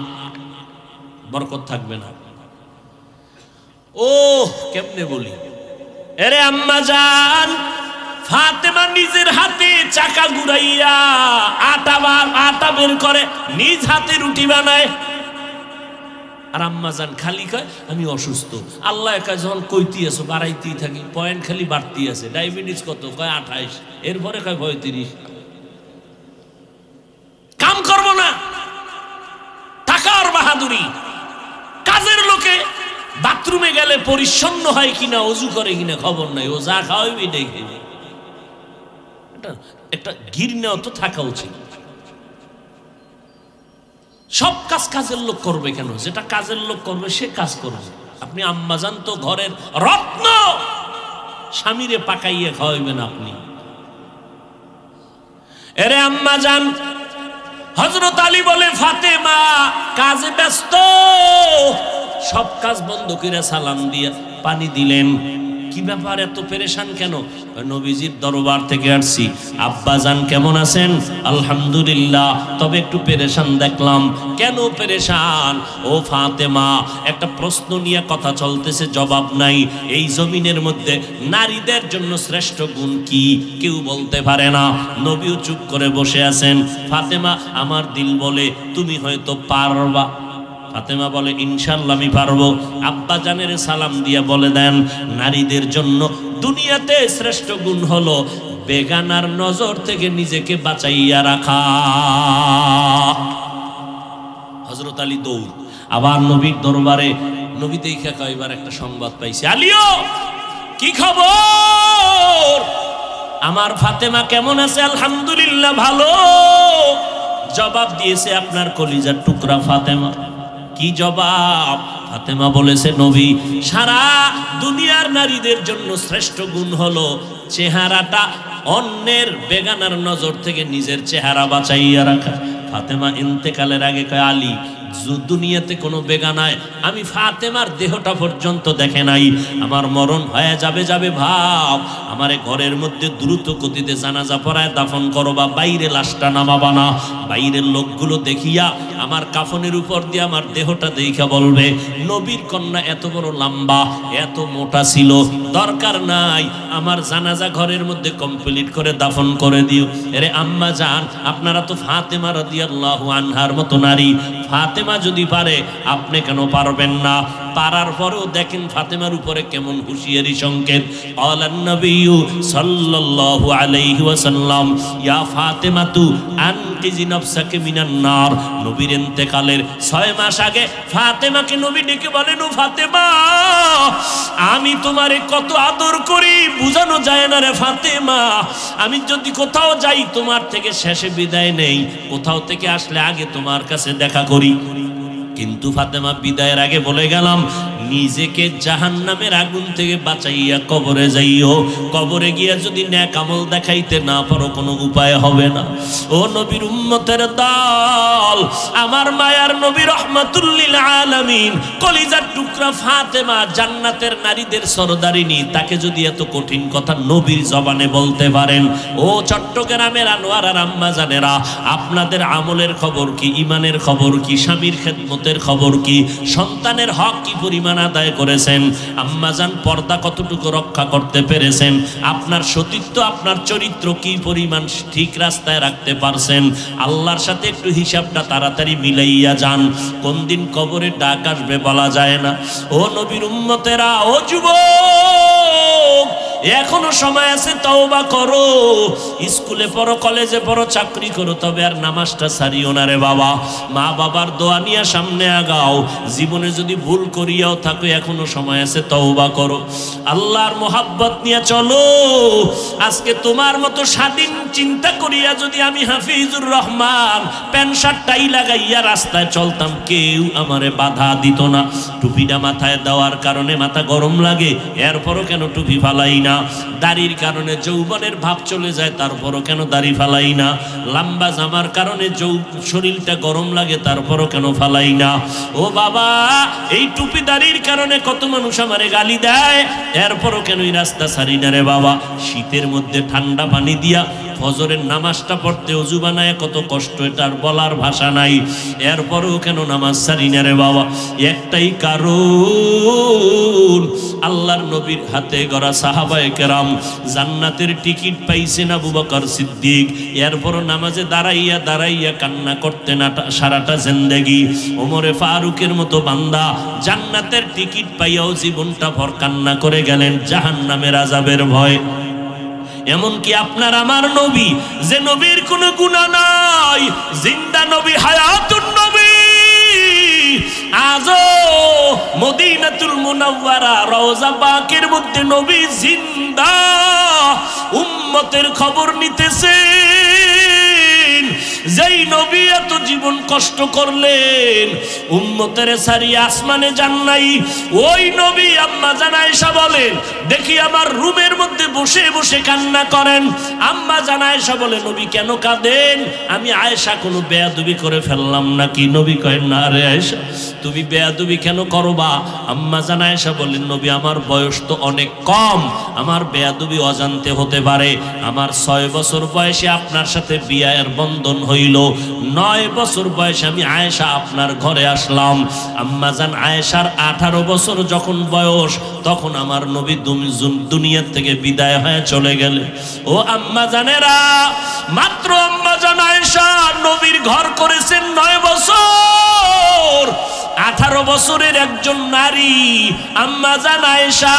বরকত থাকবে না। ও কেমনে বলি, এরে আম্মা জান, ফাতেমা নিজের হাতে চাকা ঘুরাইয়া আটা বের করে, নিজ হাতে রুটি বানায়। আর আম্মা জান খালি কয় আমি অসুস্থ। আল্লাহ একা যখন কইতি আছো বাড়াইতেই থাকি, পয়েন্ট খালি বাড়তি আছে। ডায়াবেটিস কত? কয় 28, এরপরে কয় 35। কাম করবো না, টাকার বাহাদুরি। কাজের লোকে বাথরুমে গেলে পরিচ্ছন্ন হয় কিনা, অজু করে কিনা খবর নাই, ও যা খাওয়াবি দেখে। একটা ঘৃণা তো থাকা উচিত। সব কাজ কাজের লোক করবে কেন? যেটা কাজের লোক করবে সে কাজ করবে। আপনি আম্মাজান তো ঘরের রত্ন, স্বামীরে পাকাইয়ে খাওয়াইবেন আপনি। এরে আম্মাজান, হযরত আলী বলে ফাতেমা কাজে ব্যস্ত, সব কাজ বন্ধ করে সালাম দিয়ে পানি দিলেন। কি ব্যাপার এত পেরেশান কেন? নবীজির দরবার থেকে আসছি। আব্বাজান কেমন আছেন? আলহামদুলিল্লাহ, তবে একটু পেরেশান দেখলাম। কেন পেরেশান? ও ফাতেমা, একটা প্রশ্ন নিয়ে কথা চলতেছে, জবাব নাই। এই জমিনের মধ্যে নারীদের জন্য শ্রেষ্ঠ গুণ কি কেউ বলতে পারে না। নবীও চুপ করে বসে আছেন। ফাতেমা আমার দিল বলে তুমি হয়তো পারবা। ফাতেমা বলে ইনশাআল্লাহ আমি পারবো। আব্বা জানের সালাম দিয়ে বলে দেন নারীদের জন্য দুনিয়াতে শ্রেষ্ঠ গুণ হলো বেগানার নজর থেকে নিজেকে বাঁচাইয়া রাখা। হযরত আলী দৌড় আবার নবীর দরবারে। নবী দেখা কয়বার একটা সংবাদ পাইছে, আলীও কি খবর? আমার ফাতেমা কেমন আছে? আলহামদুলিল্লাহ ভালো। জবাব দিয়েছে আপনার কলিজার টুকরা ফাতেমা। কি জবাব? ফাতেমা বলেছে নবী সারা দুনিয়ার নারীদের জন্য শ্রেষ্ঠ গুণ হলো চেহারাটা অন্যের বেগানার নজর থেকে নিজের চেহারা বাঁচাইয়া রাখা। ফাতেমা ইন্তেকালের আগে কয় আলী দুনিয়াতে কোনো বেগানায় আমি ফাতেমার দেহটা পর্যন্ত দেখে নাই। আমার মরণ হয়ে যাবে ভাব, আমারে ঘরের মধ্যে দ্রুত গতিতে জানাজা পড়ায় দাফন করো, বা বাইরে লাশটা নামাবা না। বাইরের লোকগুলো দেখিয়া আমার কাফনের উপর দিয়ে আমার দেহটা দেখা বলবে নবীর কন্যা এত বড় লম্বা, এত মোটা ছিল, দরকার নাই, আমার জানাজা ঘরের মধ্যে কমপ্লিট করে দাফন করে দিও। এরে আম্মা জান, আপনারা তো ফাতেমা রাদিয়াল্লাহু আনহার মতো নারী। ফাতেমা যদি পারে আপনি কেন পারবেন না? পারার পরেও দেখেন ফাতেমার উপরে কেমন হুঁশিয়ারি সংকেত। আলান নবী সাল্লাল্লাহু আলাইহি ওয়াসাল্লাম ইয়া ফাতেমাতু আনকিজি নাফসাকে মিনান নার। নবীর ইন্তেকালের 6 মাস আগে ফাতেমাকে নবী ডেকে বলেন, ও ফাতেমা আমি তোমারে কত আদর করি বুঝানো যায় না রে ফাতেমা। আমি যদি কোথাও যাই তোমার থেকে শেষে বিদায় নেই, কোথাও থেকে আসলে আগে তোমার কাছে দেখা করি। কিন্তু ফাতেমা বিদায়ের আগে বলে গেলাম নিজেকে জাহান্নামের আগুন থেকে বাঁচাইয়া কবরে যাইও। কবরে গিয়া যদি নেক আমল দেখাইতে না পারো কোনো উপায় হবে না। ও নবীর উম্মতের দল, আমার মায়ার নবী রাহমাতুল লিল আলামিন কলিজার টুকরা ফাতেমা জান্নাতের নারীদের সরদারিনী, তাকে যদি এত কঠিন কথা নবীর জবানে বলতে পারেন, ও চট্টগ্রামের আনোয়ার আর আম্মা জানেরা, আপনাদের আমলের খবর কি? ইমানের খবর কি? স্বামীর খেদমতের খবর কি? সন্তানের হক কি পরিমাণ আদায় করেছেন? আম্মাজান পর্দা কতটুকু রক্ষা করতে পেরেছেন? আপনার সতীত্ব, আপনার চরিত্র কি পরিমাণ ঠিক রাস্তায় রাখতে পারছেন? আল্লাহর সাথে একটু হিসাবটা তাড়াতাড়ি মিলাইয়া যান। কোন দিন কবরে ডাক আসবে বলা যায় না। ও নবীর উম্মতেরা, ও যুবক, এখনো সময় আছে, তওবা করো। স্কুলে পড়ো, কলেজে পড়ো, চাকরি করো, তবে আর নামাজটা ছাড়িও না রে বাবা। মা বাবার দোয়া নিয়ে সামনে আগাও। জীবনে যদি ভুল করিয়াও থাকো এখনো সময় আছে, তওবা করো। আল্লাহর মোহাব্বত নিয়ে চলো। আজকে তোমার মতো স্বাধীন চিন্তা করিয়া যদি আমি Hafizur Rahman pant shirt tie লাগাইয়া রাস্তায় চলতাম, কেউ আমারে বাধা দিত না। টুপিটা মাথায় দেওয়ার কারণে মাথা গরম লাগে, এরপরও কেন টুপি ফালাই না? না, দাড়ির কারণে যৌবনের ভাব চলে যায় তারপরও কেন দাড়ি ফালাই না, লম্বা জামার কারণে শরীরটা গরম লাগে তারপরও কেন ফালাই না। ও বাবা, এই টুপি দাড়ির কারণে কত মানুষ আমারে গালি দেয়, এরপরও কেন এই রাস্তা ছাড়ি না রে বাবা। শীতের মধ্যে ঠান্ডা পানি দিয়া ফজরের নামাজটা পড়তে অজু বানায় কত কষ্ট, এটার বলার ভাষা নাই, এরপরেও কেন নামাজ ছাড়ি না রে বাবা। একটাই কারণ, আল্লাহর নবীর হাতে গড়া সাহাবায়ে কেরাম জান্নাতের টিকিট পাইছেন আবু বকর সিদ্দিক, এরপরও নামাজে দাঁড়াইয়া দাঁড়াইয়া কান্না করতেন সারাটা জিন্দেগি। ওমরে ফারুকের মতো বান্দা জান্নাতের টিকিট পাইয়াও জীবনটা ভর কান্না করে গেলেন জাহান্নামের আযাবের ভয়। এমনকি আপনার আমার নবী, যে নবীর কোনো গুনাহ নাই, জিন্দা নবী, হায়াতুন নবী, আজও মদিনাতুল মুনাওয়ারা রওজা পাকের মধ্যে নবী জিন্দা উম্মতের খবর নিতেছেন। যেই নবী এত জীবন কষ্ট করলেন, উম্মতের সারিয়ে আসমানে যান নাই, ওই নবী আম্মা জান আয়েশা বলেন, দেখি আমার রুমের মধ্যে বসে বসে কান্না করেন। আম্মা জান আয়েশা বলে, নবী কেন কাঁদেন? আমি আয়েশা কোনো বেয়াদবি করে ফেললাম নাকি? নবী কয়, না রে আয়েশা, তুমি বেয়াদবি কেন করবা? আম্মা জান আয়েশা বলেন, নবী আমার বয়স তো অনেক কম, আমার বেয়াদবি অজান্তে হতে পারে। আমার 6 বছর বয়সে আপনার সাথে বিয়ের বন্ধন হইল, 9 বছর বয়সে আমি আয়েশা আপনার ঘরে আসলাম। আম্মা জান আয়েশার 18 বছর যখন বয়স, তখন আমার নবী দুনিয়া থেকে বিদায় হয়ে চলে গেলে। ও আম্মা জানেরা, মাত্র আম্মা জান আয়েশা নবীর ঘর করেছেন 9 বছর। 18 বছরের একজন নারী আম্মা জান আয়েশা,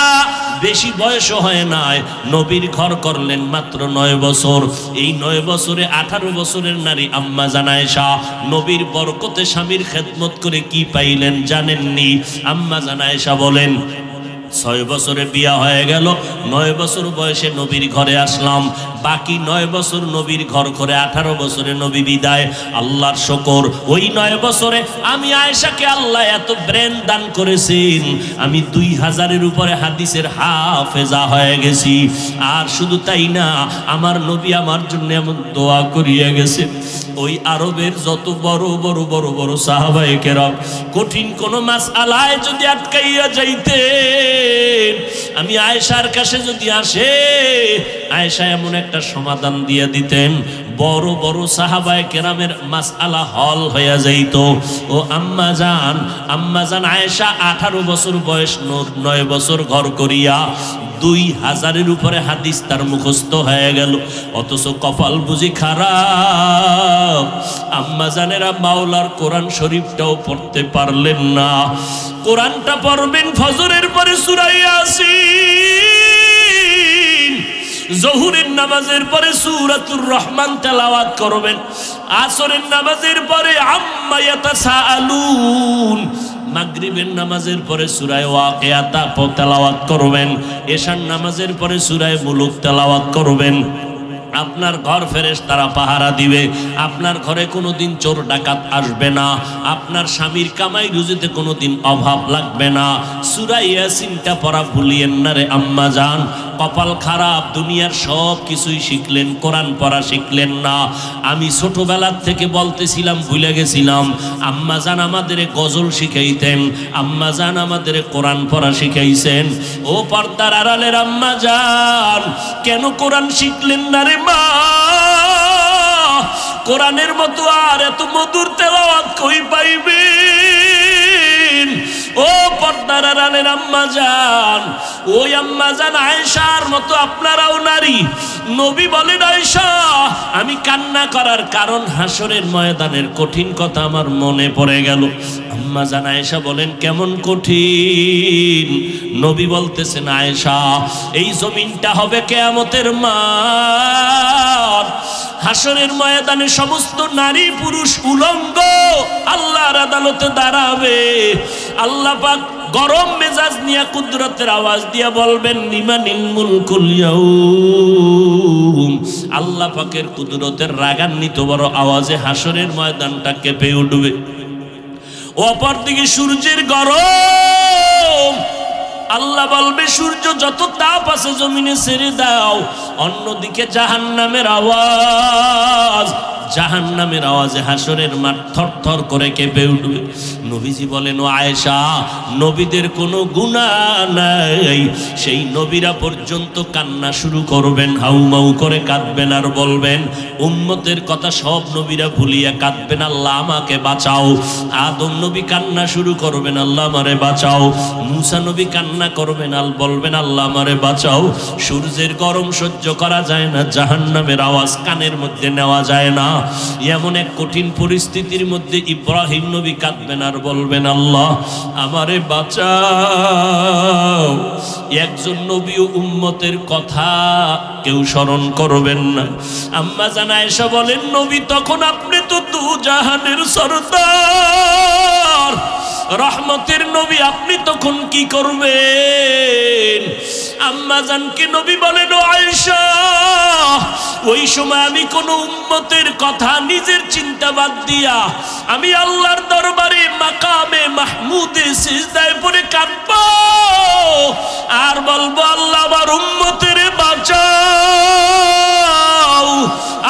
বেশি বয়স হয় নাই, নবীর ঘর করলেন মাত্র 9 বছর। এই 9 বছরে 18 বছরের নারী আম্মা জান আয়েশা নবীর বরকতে স্বামীর খেদমত করে কি পাইলেন জানেননি? আম্মা জান আয়েশা বলেন, 6 বছরে বিয়া হয়ে গেল, 9 বছর বয়সে নবীর ঘরে আসলাম, বাকি 9 বছর নবীর ঘর করে 18 বছরে নবী বিদায়। আল্লাহর শুকর, ওই 9 বছরে আমি আয়েশাকে আল্লাহ এত ব্রেন দান করেছেন, আমি 2000-এর উপরে হাদিসের হাফেজা হয়ে গেছি। আর শুধু তাই না, আমার নবী আমার জন্য এমন দোয়া করিয়ে গেছে, ওই আরবের যত বড় বড় বড় বড় সাহাবায়ে কেরাম কঠিন কোন মাসআলায় যদি আটকাইয়া যাইতে, আমি আয়েশার কাছে যদি আসে, আয়েশা এমন একটা সমাধান দিয়ে দিতেন, বড় বড় সাহাবায়ে কেরামের মাসআলা হল হয়ে যাইত। ও আম্মা জান আয়েশা 18 বছর বয়স, 9 বছর ঘর করিয়া 2000-এর উপরে হাদিস তার মুখস্থ হয়ে গেল। অথচ কপাল বুঝি খারাপ, আম্মা জানেরা মাওলার কোরআন শরীফটাও পড়তে পারলেন না। কোরআনটা পড়বেন ফজরের পরে সূরা ইয়াসিন, জোহরের নামাজের পরে সূরাতুর রহমান তেলাওয়াত করবেন, আসরের নামাজের পরে আম্মা ইয়াতাসাআলুন, মাগরিবের নামাজের পরে সূরা ওয়াকিয়া তেলাওয়াত করবেন, এশার নামাজের পরে সূরা মুলুক তেলাওয়াত করবেন। আপনার ঘর ফেরেশতারা পাহারা দিবে, আপনার ঘরে কোনোদিন চোর ডাকাত আসবে না, আপনার স্বামীর কামাই রুজিতে কোনোদিন অভাব লাগবে না। সূরা ইয়াসিনটা পড়া ভুলিয়েন না রে আম্মা জান। কপাল খারাপ, দুনিয়ার সব কিছুই শিখলেন, কোরআন পড়া শিখলেন না। আমি ছোটবেলার থেকে বলতেছিলাম, ভুলে গেছিলাম, আম্মা জান আমাদের গজল শিখাইতেন, আম্মা জান আমাদের কোরআন পড়া শিখাইছেন। ও পর্দার আড়ালের আম্মা জান, কেন কোরআন শিখলেন না রে মা? কোরআনের মতো আর এত মধুর তেলাওয়াত কই পাইবেন? ও পর্দার আড়ালের আম্মা জান, ওই আম্মা জান আয়েশার মতো আপনারাও নারী। নবী বলেন, আয়েশা আমি কান্না করার কারণ হাসরের ময়দানের কঠিন কথা আমার মনে পড়ে গেল। আম্মা জান আয়েশা বলেন, কেমন কঠিন? নবী বলতেছেন, আয়েশা এই জমিনটা হবে কিয়ামতের মাঠ, হাসরের ময়দানে সমস্ত নারী পুরুষ উলঙ্গ আল্লাহর আদালতে দাঁড়াবে। আল্লাহ পাক গরম মেজাজ নিয়ে কুদরতের আওয়াজ দিয়া বলবেন, লিমানিল মুলকুল ইয়াউম। আল্লাহ পাকের কুদরতের রাগান্বিত বড় আওয়াজে হাসরের ময়দানটা কেঁপে উঠবে। অপরদিকে সূর্যের গরম, আল্লাহ বলবে সূর্য যত তাপ আছে জমিনে ছেড়ে দাও, অন্যদিকে জাহান্নামের আওয়াজ, জাহান্নামের আওয়াজে হাসরের মাঠ থরথর করে কেঁপে উঠবে। নবীজি বলেন, ও আয়েশা, নবীদের কোনো গুনাহ নাই, সেই নবীরা পর্যন্ত কান্না শুরু করবেন, হাউমাউ করে কাঁদবেন আর বলবেন, উম্মতের কথা সব নবীরা ভুলিয়া কাঁদবেন, আল্লাহ আমাকে বাঁচাও। আদম নবী কান্না শুরু করবেন, আল্লাহ আমারে বাঁচাও। মুসা নবী কান্না করবেন, আল বলবেন, আল্লাহ আমারে বাঁচাও। সূর্যের গরম সহ্য করা যায় না, জাহান্নামের আওয়াজ কানের মধ্যে নেওয়া যায় না। এমন এক কঠিন পরিস্থিতির মধ্যে ইব্রাহিম নবী কাঁদবেন আর বলবেন, আল্লাহ আমারে বাঁচাও। একজন নবী ও উম্মতের কথা কেউ স্মরণ করবেন না। আম্মা জান আয়েশা বলেন, নবী তখন আপনি তো দু জাহানের সরদার, রহমতের নবী, আপনি তখন কি করবেন? আম্মা জানকে নবী বলেন, ও আয়েশা, ওই সময় আমি কোন উম্মতের কথা নিজের চিন্তা বাদ দিয়া আমি আল্লাহর দরবারে মাকামে মাহমুদে সিজদায় পড়ে কাঁদব আর বলবো, আল্লাহ আমার উম্মতের বাঁচাও,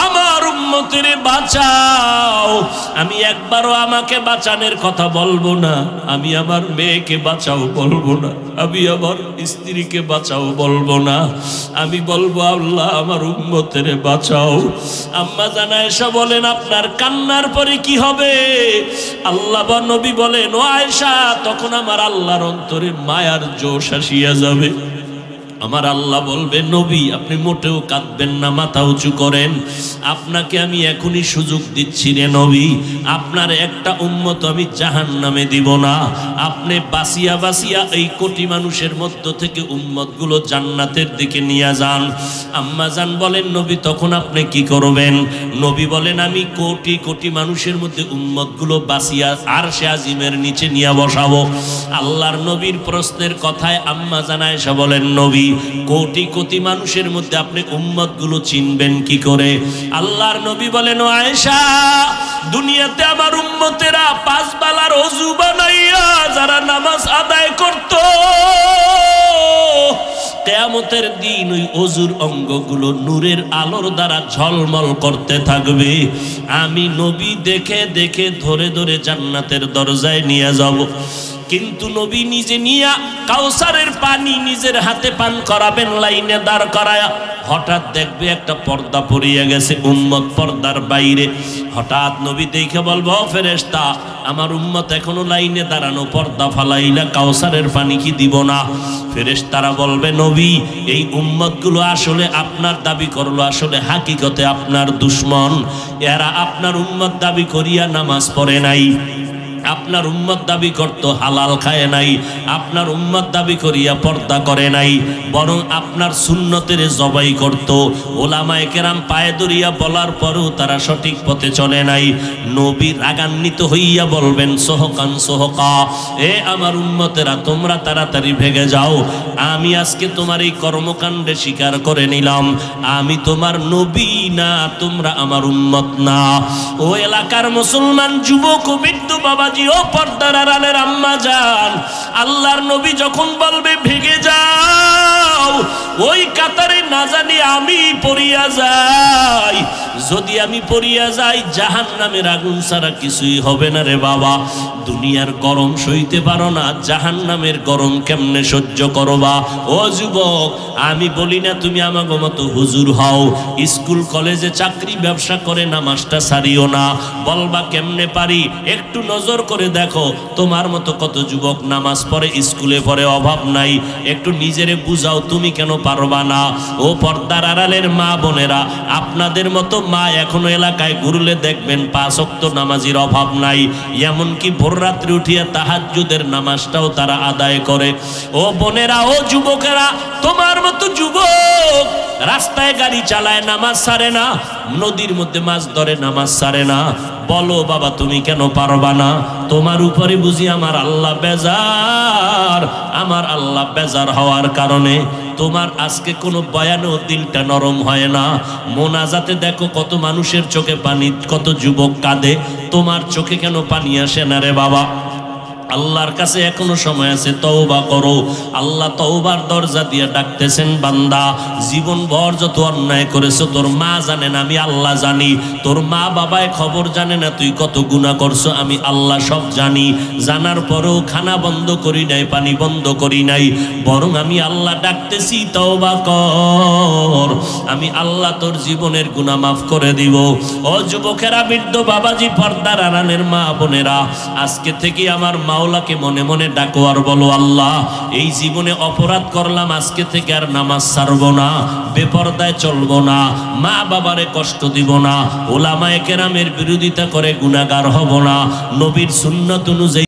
আমার উম্মতের বাঁচাও। আমি একবারও আমাকে বাঁচানোর কথা বলবো না, আমি আমার মেয়েকে বাঁচাও বলবো না, আমি আমার স্ত্রীকে বাঁচাও বলবো না, আমি বলবো, আল্লাহ আমার উম্মতের বাঁচাও। আম্মা জান আয়েশা বলেন, আপনার কান্নার পরে কি হবে? আল্লাহ বা নবী বলেন, ও আয়েশা, তখন আমার আল্লাহর অন্তরে মায়ার জোশ আসিয়া যাবে। আমার আল্লাহ বলবে, নবী আপনি মোটেও কাঁদবেন না, মাথা উঁচু করেন, আপনাকে আমি এখনই সুযোগ দিচ্ছি রে নবী, আপনার একটা উম্মত আমি জাহান্নামে দিব না। আপনি বাঁচিয়া বাঁচিয়া এই কোটি মানুষের মধ্য থেকে উম্মতগুলো জান্নাতের দিকে নিয়ে যান। আম্মা জান বলেন, নবী তখন আপনি কি করবেন? নবী বলেন, আমি কোটি কোটি মানুষের মধ্যে উম্মতগুলো বাঁচিয়া আরশে আজিমের নিচে নিয়ে বসাবো। আল্লাহর নবীর প্রশ্নের কথায় আম্মা জান আয়েশা বলেন, নবী কোটি কোটি মানুষের মধ্যে আপনি উম্মতগুলো চিনবেন কি করে? আল্লাহর নবী বলেন, ও আয়েশা, দুনিয়াতে আমার উম্মতেরা পাঁচ বেলার ওযু বানাইয়া যারা নামাজ আদায় করত, কিয়ামতের দিন ওই ওযুর অঙ্গগুলো নূরের আলোর দ্বারা ঝলমল করতে থাকবে। আমি নবী দেখে দেখে ধরে ধরে জান্নাতের দরজায় নিয়ে যাব। কিন্তু নবী নিজে নিয়া কাউসারের পানি নিজের হাতে পান করাবেন, লাইনে দাঁড় করায়া। হঠাৎ দেখবে একটা পর্দা পড়িয়া গেছে, উম্মত পর্দার বাইরে। হঠাৎ নবী দেখে বলবো, ফেরেশতা, আমার উম্মত এখনো লাইনে দাঁড়ানো, পর্দা ফালাইলা, কাউসারের পানি কি দিব না? ফেরেশতারা বলবে, নবী এই উম্মতগুলো আসলে আপনার দাবি করলো, আসলে হাকিকতে আপনার দুশমন। এরা আপনার উম্মত দাবি করিয়া নামাজ পড়ে নাই, আপনার উম্মত দাবি করত হালাল খায় নাই, আপনার উম্মত দাবি করিয়া পর্দা করে নাই, বরং আপনার সুন্নতের জবাই করত। ওলামায়ে কেরাম পায়ে ধরিয়া বলার পরও তারা সঠিক পথে চলে নাই। নবী রাগান্বিত হইয়া বলবেন, সোহকান সোহকা, এ আমার উম্মতেরা, তোমরা তাড়াতাড়ি ভেগে যাও। আমি আজকে তোমার এই কর্মকাণ্ডে স্বীকার করে নিলাম, আমি তোমার নবী না, তোমরা আমার উম্মত না। ও এলাকার মুসলমান যুবক ও বৃদ্ধ বাবা, ও পর্দার আড়ালের আম্মা জান, আল্লাহর নবী যখন বলবে ভেগে যাও, ওই কাতারে না জানি আমি পড়িয়া যাই। যদি আমি পড়িয়া যাই, জাহান্নামের আগুন ছাড়া কিছুই হবে না রে বাবা। দুনিয়ার গরম সইতে পারো না, জাহান্নামের গরম কেমনে সহ্য করবা? ও যুবক, আমি বলি না তুমি আমাগো মতো হুজুর হও, স্কুল কলেজে চাকরি ব্যবসা করে নামাজটা ছাড়িও না। বলবা কেমনে পারি? একটু নজর করে দেখো, তোমার মতো কত যুবক নামাজ পড়ে, স্কুলে পড়ে, অভাব নাই। একটু নিজেরে বুঝাও, তুমি কেন পারবা না? ও পর্দার আড়ালের মা বোনেরা, আপনাদের মতো মা এখনো এলাকায় ঘুরলে দেখবেন 5 ওয়াক্ত নামাজের অভাব নাই। এমনকি ভোর রাত্রে উঠিয়া তাহাজ্জুদের নামাজটাও তারা আদায় করে। ও বোনেরা, ও যুবকেরা, তোমার মতো যুবক রাস্তায় গাড়ি চালায়, নামাজ ছাড়ে না, নদীর মধ্যে মাছ ধরে, নামাজ ছাড়ে না। বলো বাবা, তুমি কেন পারবা না? তোমার উপরে বুঝি আমার আল্লাহ বেজার। আমার আল্লাহ বেজার হওয়ার কারণে তোমার আজকে কোনো বয়ানেও দিলটা নরম হয় না। মোনাজাতে দেখো কত মানুষের চোখে পানি, কত যুবক কাঁদে, তোমার চোখে কেন পানি আসে না রে বাবা? আল্লাহর কাছে এখনো সময় আছে, তওবা করো। আল্লাহ তওবার দরজা দিয়ে ডাকতেছেন, বান্দা জীবন ভর যত অন্যায় করেছো তোর মা জানে না, আমি আল্লাহ জানি। তোর মা বাবায় খবর জানে না তুই কত গুনাহ করছো, আমি আল্লাহ সব জানি। জানার পরেও খানা বন্ধ করি নাই, পানি বন্ধ করি নাই, বরং আমি আল্লাহ ডাকতেছি, তওবা কর, আমি আল্লাহ তোর জীবনের গুনাহ মাফ করে দিব। ও যুবকেরা, বৃদ্ধ বাবাজি, পর্দার আড়ালের মা বোনেরা, আজকে থেকে আমার মাওলাকে মনে মনে ডাকো আর বলো, আল্লাহ এই জীবনে অপরাধ করলাম, আজকে থেকে আর নামাজ ছাড়বো না, বেপরদায় চলবো না, মা বাবারে কষ্ট দিব না, ওলামায়ে কেরামের বিরোধিতা করে গুনাহগার হব না, নবীর সুন্নাত অনুযায়ী